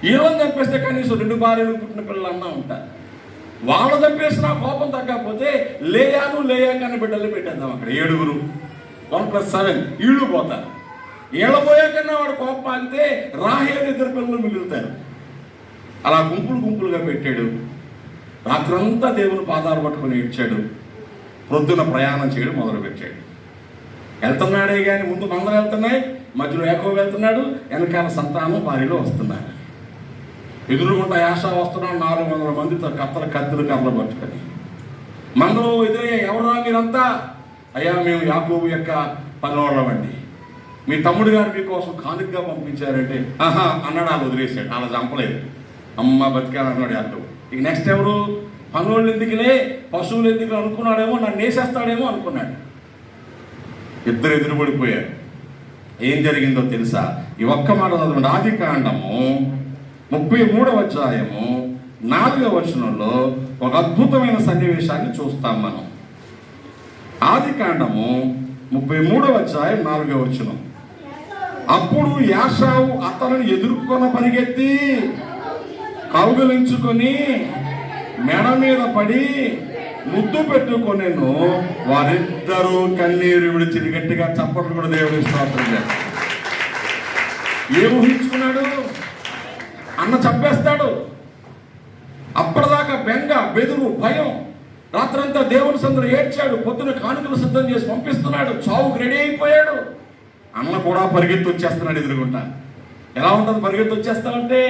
వీళ్ళని చంపేస్తే కనీసం 2 భార్యలు పుట్టిన పిల్లలన్నా ఉంటారు. వాళ్ళు చంపేసిన కోపం తగ్గకపోతే లేయాకని బిడ్డల్ని పెట్టేద్దాం. అక్కడ 7, 1+7 వీళ్ళు పోతారు. వీళ్ళ పోయాకన్నా వాడు కోపం ఆగితే రాహేలు 2 పిల్లలు మిగులుతారు. అలా గుంపులుగా పెట్టాడు. రాత్రంతా దేవుని పాదాలు పట్టుకొని ఏడ్చాడు. ప్రొద్దున ప్రయాణం చేయడం మొదలుపెట్టాడు. వెళ్తున్నాడే కానీ ముందు మందలు వెళ్తున్నాయి, మధ్యలో యాకోబు వెళ్తున్నాడు, వెనకాల సంతానం భార్యలో వస్తున్నారు. ఎదురుగుంటా యాషా వస్తున్నాడు 400 మందితో కత్తులు కర్రలు పట్టుకొని. మందలో ఎదురయ్యా, ఎవరా మీరంతా? అయ్యా మేము యాకోబు యొక్క పనివాళ్ళమండి, మీ తమ్ముడు గారు మీకోసం కానుకగా పంపించారంటే ఆహా అన్నాడు. వాళ్ళు వదిలేసాడు, అలా చంపలేదు. అమ్మ బతికాను అన్నాడు యాకోబు. ఇక నెక్స్ట్ ఎవరు? పనులు ఎందుకులే, పశువులు ఎందుకు అనుకున్నాడేమో, నన్ను వేసేస్తాడేమో అనుకున్నాడు. 2 ఎదురుపడిపోయారు. ఏం జరిగిందో తెలుసా? ఈ ఒక్క మాట చదవండి. ఆదికాండము 33వ అధ్యాయము 4వ వచనంలో ఒక అద్భుతమైన సన్నివేశాన్ని చూస్తాం మనం. ఆదికాండము 33వ అధ్యాయం 4వ వచనం. అప్పుడు యాషావు అతనిని ఎదుర్కొన పరిగెత్తి కౌగిలించుకొని మెడ మీద పడి ముద్దు పెట్టుకొనెను. వారిద్దరూ కన్నీరు విడిచి గట్టిగా చప్పట్లు కూడా దేవుడికి స్తోత్రం చేస్తారు. ఏ ఊహించుకున్నాడు? అన్న చంపేస్తాడు. అప్పటిదాకా బెంగ, బెదురు, భయం. రాత్రంతా దేవుని సందరు ఏడ్చాడు. పొద్దున కానుకలు సిద్ధం చేసి పంపిస్తున్నాడు. చావుకు రెడీ అయిపోయాడు. అన్న కూడా పరిగెత్తి వచ్చేస్తున్నాడు ఎదురుగుంటా. ఎలా ఉంటుంది పరిగెత్తి వచ్చేస్తామంటే?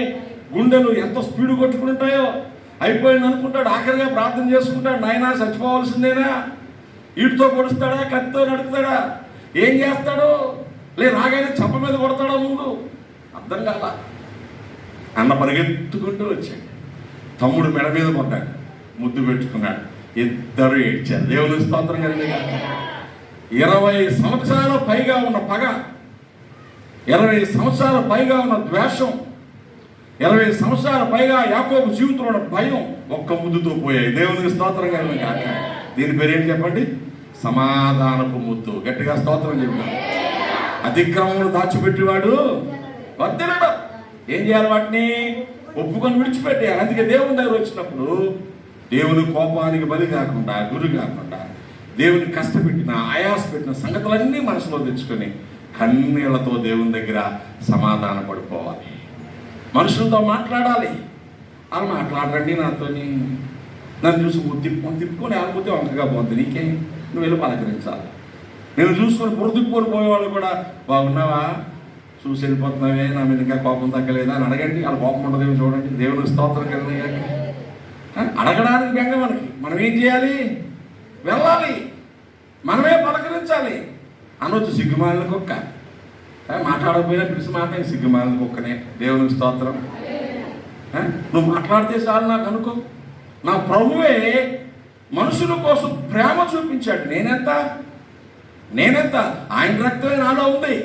గుండెలు ఎంత స్పీడ్ కొట్టుకుంటాయో. అయిపోయింది అనుకుంటాడు. ఆఖరిగా ప్రార్థన చేసుకుంటాడు, నాయనా చచ్చిపోవాల్సిందేనా? వీటితో పొడుస్తాడా, కత్తితో నడుపుతాడా, ఏం చేస్తాడో? రాగానే చంప మీద కొడతాడా ముందు? అర్థం కాల. అన్న పరిగెత్తుకుంటూ వచ్చాడు. తమ్ముడు మెడ మీద పడ్డాడు, ముద్దు పెట్టుకున్నాడు. ఇద్దరు ఏడ్చారు. దేవుని స్తోత్రం కలిగిన 20 సంవత్సరాల పైగా ఉన్న పగ, 20 సంవత్సరాల పైగా ఉన్న ద్వేషం, 20 సంవత్సరాల పైగా యాకోబు జీవితంలో ఉన్న భయం ఒక్క ముద్దుతో పోయాయి. దేవునికి స్తోత్రం కలిగిన కాక. దీని పేరు ఏంటి చెప్పండి? సమాధానపు ముద్దు. గట్టిగా స్తోత్రం చెప్పాడు. అతిక్రమములు దాచిపెట్టేవాడు వద్దనడు. ఏం చేయాలి? వాటిని ఒప్పుకొని విడిచిపెట్టేయాలి. అందుకే దేవుని దగ్గర వచ్చినప్పుడు దేవుని కోపానికి బలి కాకుండా, గురి కాకుండా, దేవుని కష్టపెట్టిన, ఆయాస పెట్టిన సంగతులన్నీ మనసులో తెచ్చుకొని కన్నీళ్లతో దేవుని దగ్గర సమాధాన పడిపోవాలి. మనుషులతో మాట్లాడాలి. అలా మాట్లాడరండి నాతోని, నన్ను చూసి తిప్పుకొని ఆగిపోతే వంకగా పోతుంది. నీకే, నువ్వు వెళ్ళి పలకరించాలి. నేను చూసుకొని బురదిప్పుకొని పోయేవాళ్ళు కూడా, బాగున్నావా, చూసి వెళ్ళిపోతున్నావే, నా మీద ఇంకా కోపం తగ్గలేదా అని అడగండి. వాళ్ళ కోపం ఉండదేమో చూడండి. దేవుని స్తోత్రం కలిగాక అడగడానికి బెంగ మనకి. మనం ఏం చేయాలి? వెళ్ళాలి, మనమే పలకరించాలి. అనొచ్చు సిగ్గుమాలిన కుక్క, మాట్లాడకపోయినా పిలిచి మాట్లాడి సిగ్గుమాలిన కుక్కనే. దేవునికి స్తోత్రం. నువ్వు మాట్లాడితే చాలు నాకు అనుకో. నా ప్రభువే మనుషుల కోసం ప్రేమ చూపించాడు. నేనెంత ఆయన రక్తమే నాలో ఉంది,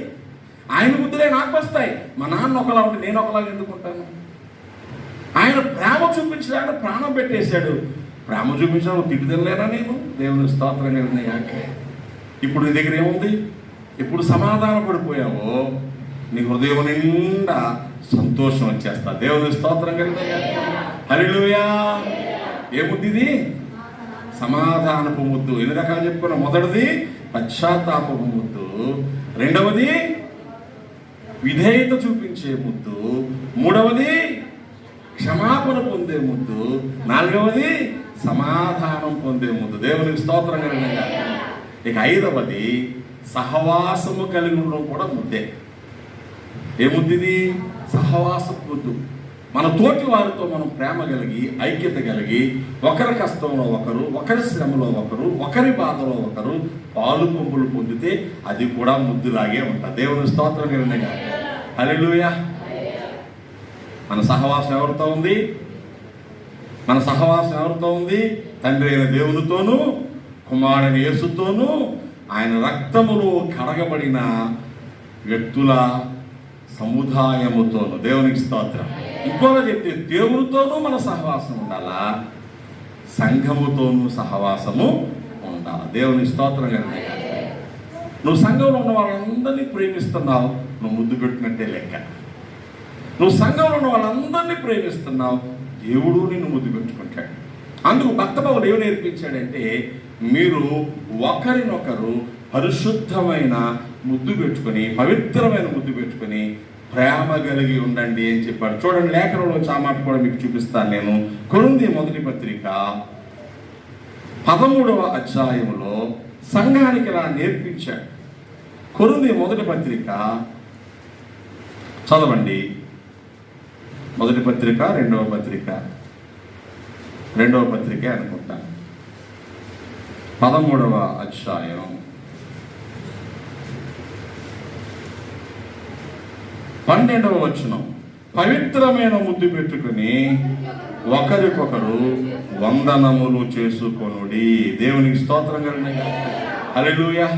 ఆయన బుద్ధులే నాకు వస్తాయి. మా నాన్న ఒకలా ఉంటే నేను ఒకలాగా ఎందుకుంటాను? ఆయన ప్రేమ చూపించడానికి ప్రాణం పెట్టేశాడు. ప్రేమ చూపించడం తిట్టు తినలేనా నేను? దేవుని స్తోత్రంగా ఉన్నాయి. ఇప్పుడు నీ దగ్గర ఏముంది? ఇప్పుడు సమాధాన పడిపోయావో నీ హృదయం నిండా సంతోషం వచ్చేస్తా. దేవుని స్తోత్రం కలిగినాయి. హల్లెలూయా. ఏముద్ది ఇది? సమాధానపు ముద్దు. ఎన్ని రకాలు చెప్పుకున్నాం? మొదటిది పశ్చాత్తాపపు ముద్దు, రెండవది విధేయత చూపించే ముద్దు, మూడవది క్షమాపణ పొందే ముద్దు, నాలుగవది సమాధానం పొందే ముద్దు. దేవునికి స్తోత్రం కలిగిన. ఇక ఐదవది సహవాసము కలిగి ఉండడం కూడా ముద్దే. ఏ ముద్దిది? సహవాసపు ముద్దు. మన తోటి వారితో మనం ప్రేమ కలిగి, ఐక్యత కలిగి, ఒకరి కష్టంలో ఒకరు, ఒకరి శ్రమలో ఒకరు, ఒకరి బాధలో ఒకరు పాలు పంపులు పొందితే అది కూడా ముద్దులాగే ఉంటుంది. దేవుని స్తోత్రం కలిగిన. హల్లెలూయా. మన సహవాసం ఎవరితో ఉంది? మన సహవాసం ఎవరితో ఉంది? తండ్రి అయిన దేవునితోనూ, కుమారుని యేసుతోనూ, ఆయన రక్తములో కడగబడిన వ్యక్తుల సముదాయముతోను. దేవునికి స్తోత్రం. ఇంకోగా చెప్తే దేవునితోనూ మన సహవాసం ఉండాలా, సంఘముతోనూ సహవాసము ఉండాలి. దేవునికి స్తోత్రం కలిగిన. నువ్వు సంఘంలో ఉన్న వాళ్ళందరినీ ప్రేమిస్తున్నావు, నువ్వు ముద్దు పెట్టినట్టే లెక్క. నువ్వు సంఘంలో ఉన్న వాళ్ళందరినీ ప్రేమిస్తున్నావు, దేవుడు నిన్ను ముద్దు పెట్టుకుంటాడు. అందుకు భక్త పౌలు ఏమి నేర్పించాడంటే, మీరు ఒకరినొకరు పరిశుద్ధమైన ముద్దు పెట్టుకొని, పవిత్రమైన ముద్దు పెట్టుకొని ప్రేమ కలిగి ఉండండి అని చెప్పాడు. చూడండి, లేఖనంలో ఆ మాట కూడా మీకు చూపిస్తాను నేను. కొరింథీ మొదటి పత్రిక 13వ అధ్యాయంలో సంఘానికి ఇలా నేర్పించాడు. కొరింథీ మొదటి పత్రిక చదవండి. మొదటి పత్రిక, రెండవ పత్రిక అనుకుంటా, 13వ అధ్యాయం 12వ వచనం. పవిత్రమైన ముద్దు పెట్టుకుని ఒకరికొకరు వందనములు చేసుకొనుడి. దేవునికి స్తోత్రం కలిగిన. హల్లెలూయా.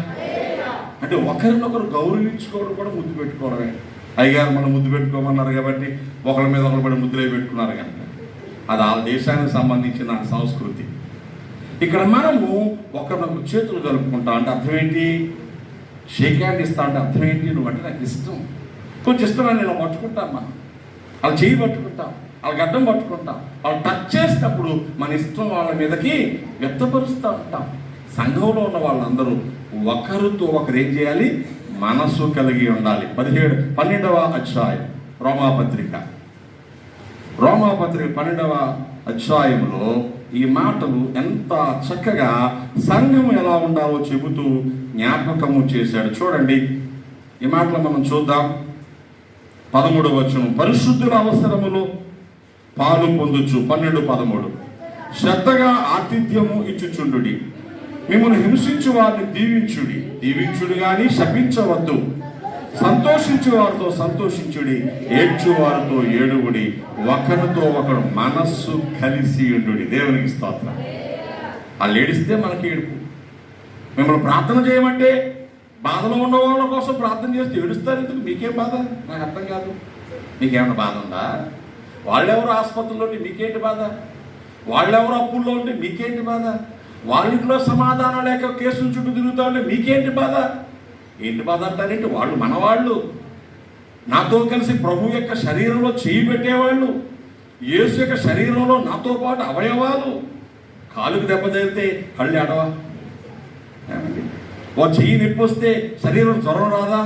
అంటే ఒకరినొకరు గౌరవించుకోవడం కూడా ముద్దు పెట్టుకోవడమే. అయ్యగారు మనం ముద్దు పెట్టుకోమన్నారు కాబట్టి ఒకరి మీద ఒకరు పడి ముద్దులే పెట్టుకున్నారు కనుక అది ఆ దేశానికి సంబంధించిన సంస్కృతి. ఇక్కడ మనము ఒకరినొకరు చేతులు కలుపుకుంటాం అంటే అర్థం ఏంటి? షేక్ హ్యాండ్ ఇస్తా అంటే అర్థం ఏంటి? నువ్వంటే నాకు ఇష్టం, కొంచెం ఇష్టమని నేను పట్టుకుంటాం. మనం వాళ్ళు చేయి పట్టుకుంటాం, వాళ్ళ గడ్డం పట్టుకుంటాం, వాళ్ళు టచ్ చేసినప్పుడు మన ఇష్టం వాళ్ళ మీదకి వ్యక్తపరుస్తూ ఉంటాం. సంఘంలో ఉన్న వాళ్ళందరూ ఒకరితో ఒకరు ఏం చేయాలి? మనస్సు కలిగి ఉండాలి. 12వ అధ్యాయం రోమాపత్రిక 12వ అధ్యాయంలో ఈ మాటలు ఎంత చక్కగా సంఘం ఎలా ఉండాలో చెబుతూ జ్ఞాపకము చేశాడు. చూడండి, ఈ మాటలు మనం చూద్దాం. 13వ వచనం. పరిశుద్ధుల అవసరములో పాలు పొందుచు 12:13 శ్రద్ధగా ఆతిథ్యము ఇచ్చుచుండుడి, మిమ్మల్ని హింసించు వారిని దీవించుడు గాని శపించవద్దు, సంతోషించు వారితో సంతోషించుడి, ఏడ్చు వారితో ఏడువుడి, ఒకరితో ఒకరు మనస్సు కలిసి ఉండుడి. దేవునికి స్తోత్రం. వాళ్ళు ఏడిస్తే మనకి ఏడుపు. మిమ్మల్ని ప్రార్థన చేయమంటే బాధలో ఉన్న వాళ్ళ కోసం ప్రార్థన చేస్తే ఏడుస్తారు. ఎందుకు? మీకేం బాధ? నాకు అర్థం కాదు. మీకేమైనా బాధ ఉందా? వాళ్ళెవరు ఆసుపత్రిలో ఉంటే మీకేంటి బాధ? వాళ్ళెవరు అప్పుల్లో ఉంటే మీకేంటి బాధ? వాళ్ళింట్లో సమాధానం లేక కేసుల చుట్టూ తిరుగుతూ ఉంటే మీకేంటి బాధ? ఏంటి బాధ అంటారేంటి? వాళ్ళు మనవాళ్ళు, నాతో కలిసి ప్రభు యొక్క శరీరంలో చేయి పెట్టేవాళ్ళు, యేసు యొక్క శరీరంలో నాతో పాటు అవయవాలు. కాలుకి దెబ్బ తగిలితే కళ్ళు అడవా? ఓ చెయ్యి నొప్పి వస్తే శరీరం జ్వరం రాదా?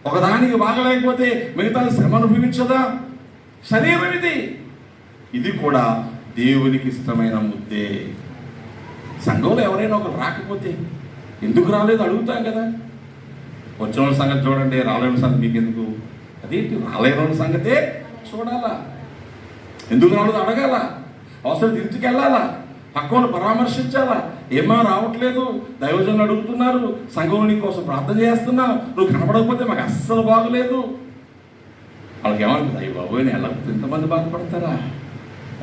ఒకదానికి బాగలేకపోతే మిగతా శ్రమ అనుభవించదా? శరీరం ఇది కూడా దేవునికి ఇష్టమైన ముద్దే. సంఘంలో ఎవరైనా ఒకరు రాకపోతే ఎందుకు రాలేదు అడుగుతాం కదా. వచ్చిన వాళ్ళ సంగతి చూడండి, రాలేని సంగతి మీకు ఎందుకు? అదేంటి? రాలేని సంగతే చూడాలా? ఎందుకు రాలేదు అడగాల, అవసరం ఇంటికి వెళ్ళాలా, పక్కన పరామర్శించాలా. ఏమా రావట్లేదు, దైవజనులు అడుగుతున్నారు, సంఘంలో నీ కోసం ప్రార్థన చేస్తున్నావు, నువ్వు కనపడకపోతే మాకు అస్సలు బాగలేదు. వాళ్ళకి ఏమనుకుంది, అయ్యి బాబు నేను వెళ్ళకపోతే ఇంతమంది బాధపడతారా,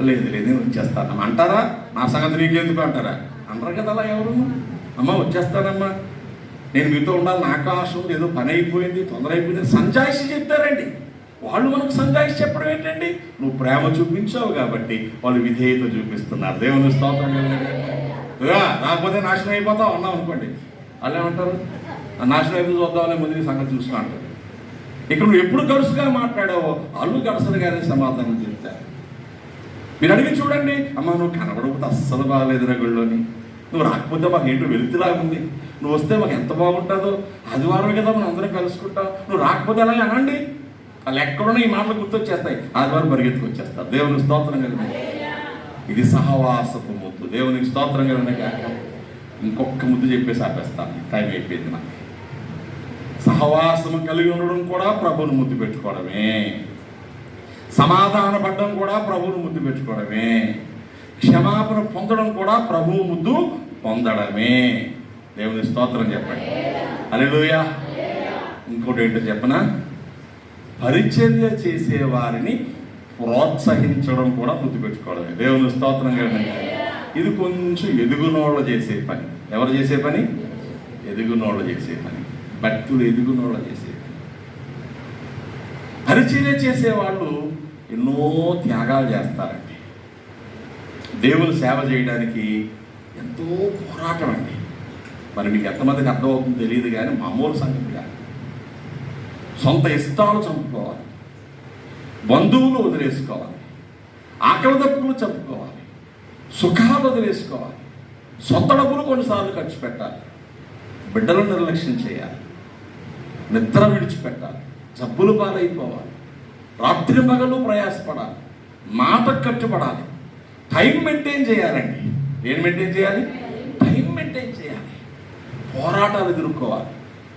లేదు లేదు నేను వచ్చేస్తానమ్మా అంటారా, నా సంగతి నీకెందుకు అంటారా, అనరు కదా అలా ఎవరు. అమ్మ వచ్చేస్తానమ్మా, నేను మీతో ఉండాలి, నాకు ఆశ ఉంది, ఏదో పని అయిపోయింది, తొందర అయిపోయింది, సంజాయిషి చెప్తారండి. వాళ్ళు మనకు సంజాయిషి చెప్పడం ఏంటండి, నువ్వు ప్రేమ చూపించావు కాబట్టి వాళ్ళు విధేయత చూపిస్తున్నారు. దేవుని స్తోత్రం. రాకపోతే నాశనం అయిపోతావు అన్నాం అనుకోండి, వాళ్ళు ఏమంటారు, నాశనం అయిపోయి చూద్దామనే ముందు సంగతి చూసుకుని అంటారు. ఇక్కడ నువ్వు ఎప్పుడు గడుసుగా మాట్లాడావో వాళ్ళు గడుసులుగానే సమాధానం చెప్తారు. మీరు అడిగి చూడండి, అమ్మ నువ్వు కనబడకపోతే అస్సలు బాగాలేదు రగుళ్ళోని, నువ్వు రాకపోతే మాకు ఏంటో వెళుతులాగుంది, నువ్వు వస్తే మాకు ఎంత బాగుంటుందో, ఆదివారమే కదా మనం అందరం కలుసుకుంటాం, నువ్వు రాకపోతే అలాగే అనండి. వాళ్ళు ఎక్కడున్నా ఈ మాటలు గుర్తొచ్చేస్తాయి, ఆదివారం పరిగెత్తుకు వచ్చేస్తారు. దేవునికి స్తోత్రం కలిగిన ఇది సహవాసపు ముద్దు. దేవునికి స్తోత్రం కలిగిన ఇంకొక ముద్దు చెప్పేసి ఆపేస్తాను, టైం అయిపోయింది నాకు. సహవాసము కలిగి ఉండడం కూడా ప్రభువును ముద్దు పెట్టుకోవడమే, సమాధాన పడడం కూడా ప్రభువును ముద్దు పెట్టుకోవడమే, క్షమాపణ పొందడం కూడా ప్రభువు ముద్దు పొందడమే. దేవుని స్తోత్రం చెప్పండి. హల్లెలూయా. ఇంకోటి ఏంటో చెప్పనా, పరిచర్య చేసే వారిని ప్రోత్సహించడం కూడా ముద్దు పెట్టుకోవడమే. దేవుని స్తోత్రం కదా. ఇది కొంచెం ఎదుగునోళ్ళు చేసే పని. ఎవరు చేసే పని? ఎదుగునోళ్ళు చేసే పని, భక్తులు ఎదుగునోళ్ళు చేసే పని. పరిచర్య చేసేవాళ్ళు ఎన్నో త్యాగాలు చేస్తారండి. దేవుని సేవ చేయడానికి ఎంతో పోరాటం అండి. మరి మీకు ఎంతమందికి అర్థమవుతుందో తెలియదు కానీ మామూలు సంగతి కాదు. సొంత ఇష్టాలు చంపుకోవాలి, బంధువులు వదిలేసుకోవాలి, ఆకలి దప్పులు చంపుకోవాలి, సుఖాలు వదిలేసుకోవాలి, సొంత డబ్బులు కొన్నిసార్లు ఖర్చు పెట్టాలి, బిడ్డలను నిర్లక్ష్యం చేయాలి, నిద్ర విడిచిపెట్టాలి, జబ్బులు పాలైపోవాలి, రాత్రి మగలు ప్రయాసపడాలి, మాటకు కట్టుబడాలి, టైం మెయింటైన్ చేయాలండి. ఏం మెయింటైన్ చేయాలి? టైం మెయింటైన్ చేయాలి. పోరాటాలు ఎదుర్కోవాలి,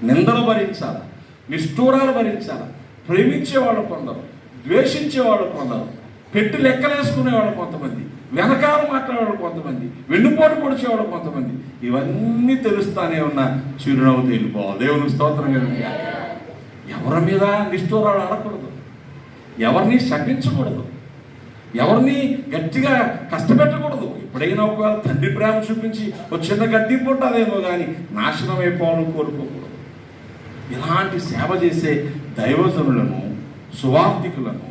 నిందలు భరించాలి, నిష్ఠూరాలు భరించాలి. ప్రేమించేవాళ్ళు కొందరు, ద్వేషించేవాళ్ళు కొందరు, పెట్టి లెక్కలేసుకునేవాళ్ళు కొంతమంది, వెనకాల మాట్లాడేవాళ్ళు కొంతమంది, వెన్నుపోటు పొడిచేవాళ్ళు కొంతమంది. ఇవన్నీ తెలుస్తానే ఉన్న చిరునవ్వు తేలిపోవాలి. దేవుని స్తోత్రం కనుక ఎవరి మీద నిష్ఠూరాలు ఆడకూడదు, ఎవరిని శపించకూడదు, ఎవరిని గట్టిగా కష్టపెట్టకూడదు. ఎప్పుడైనా ఒకవేళ తండ్రి ప్రేమ చూపించి ఒక చిన్న గడ్డింపు ఉంటుందేమో కానీ నాశనం అయిపోవాలని కోరుకోకూడదు. ఇలాంటి సేవ చేసే దైవజనులను, సువార్థికులను,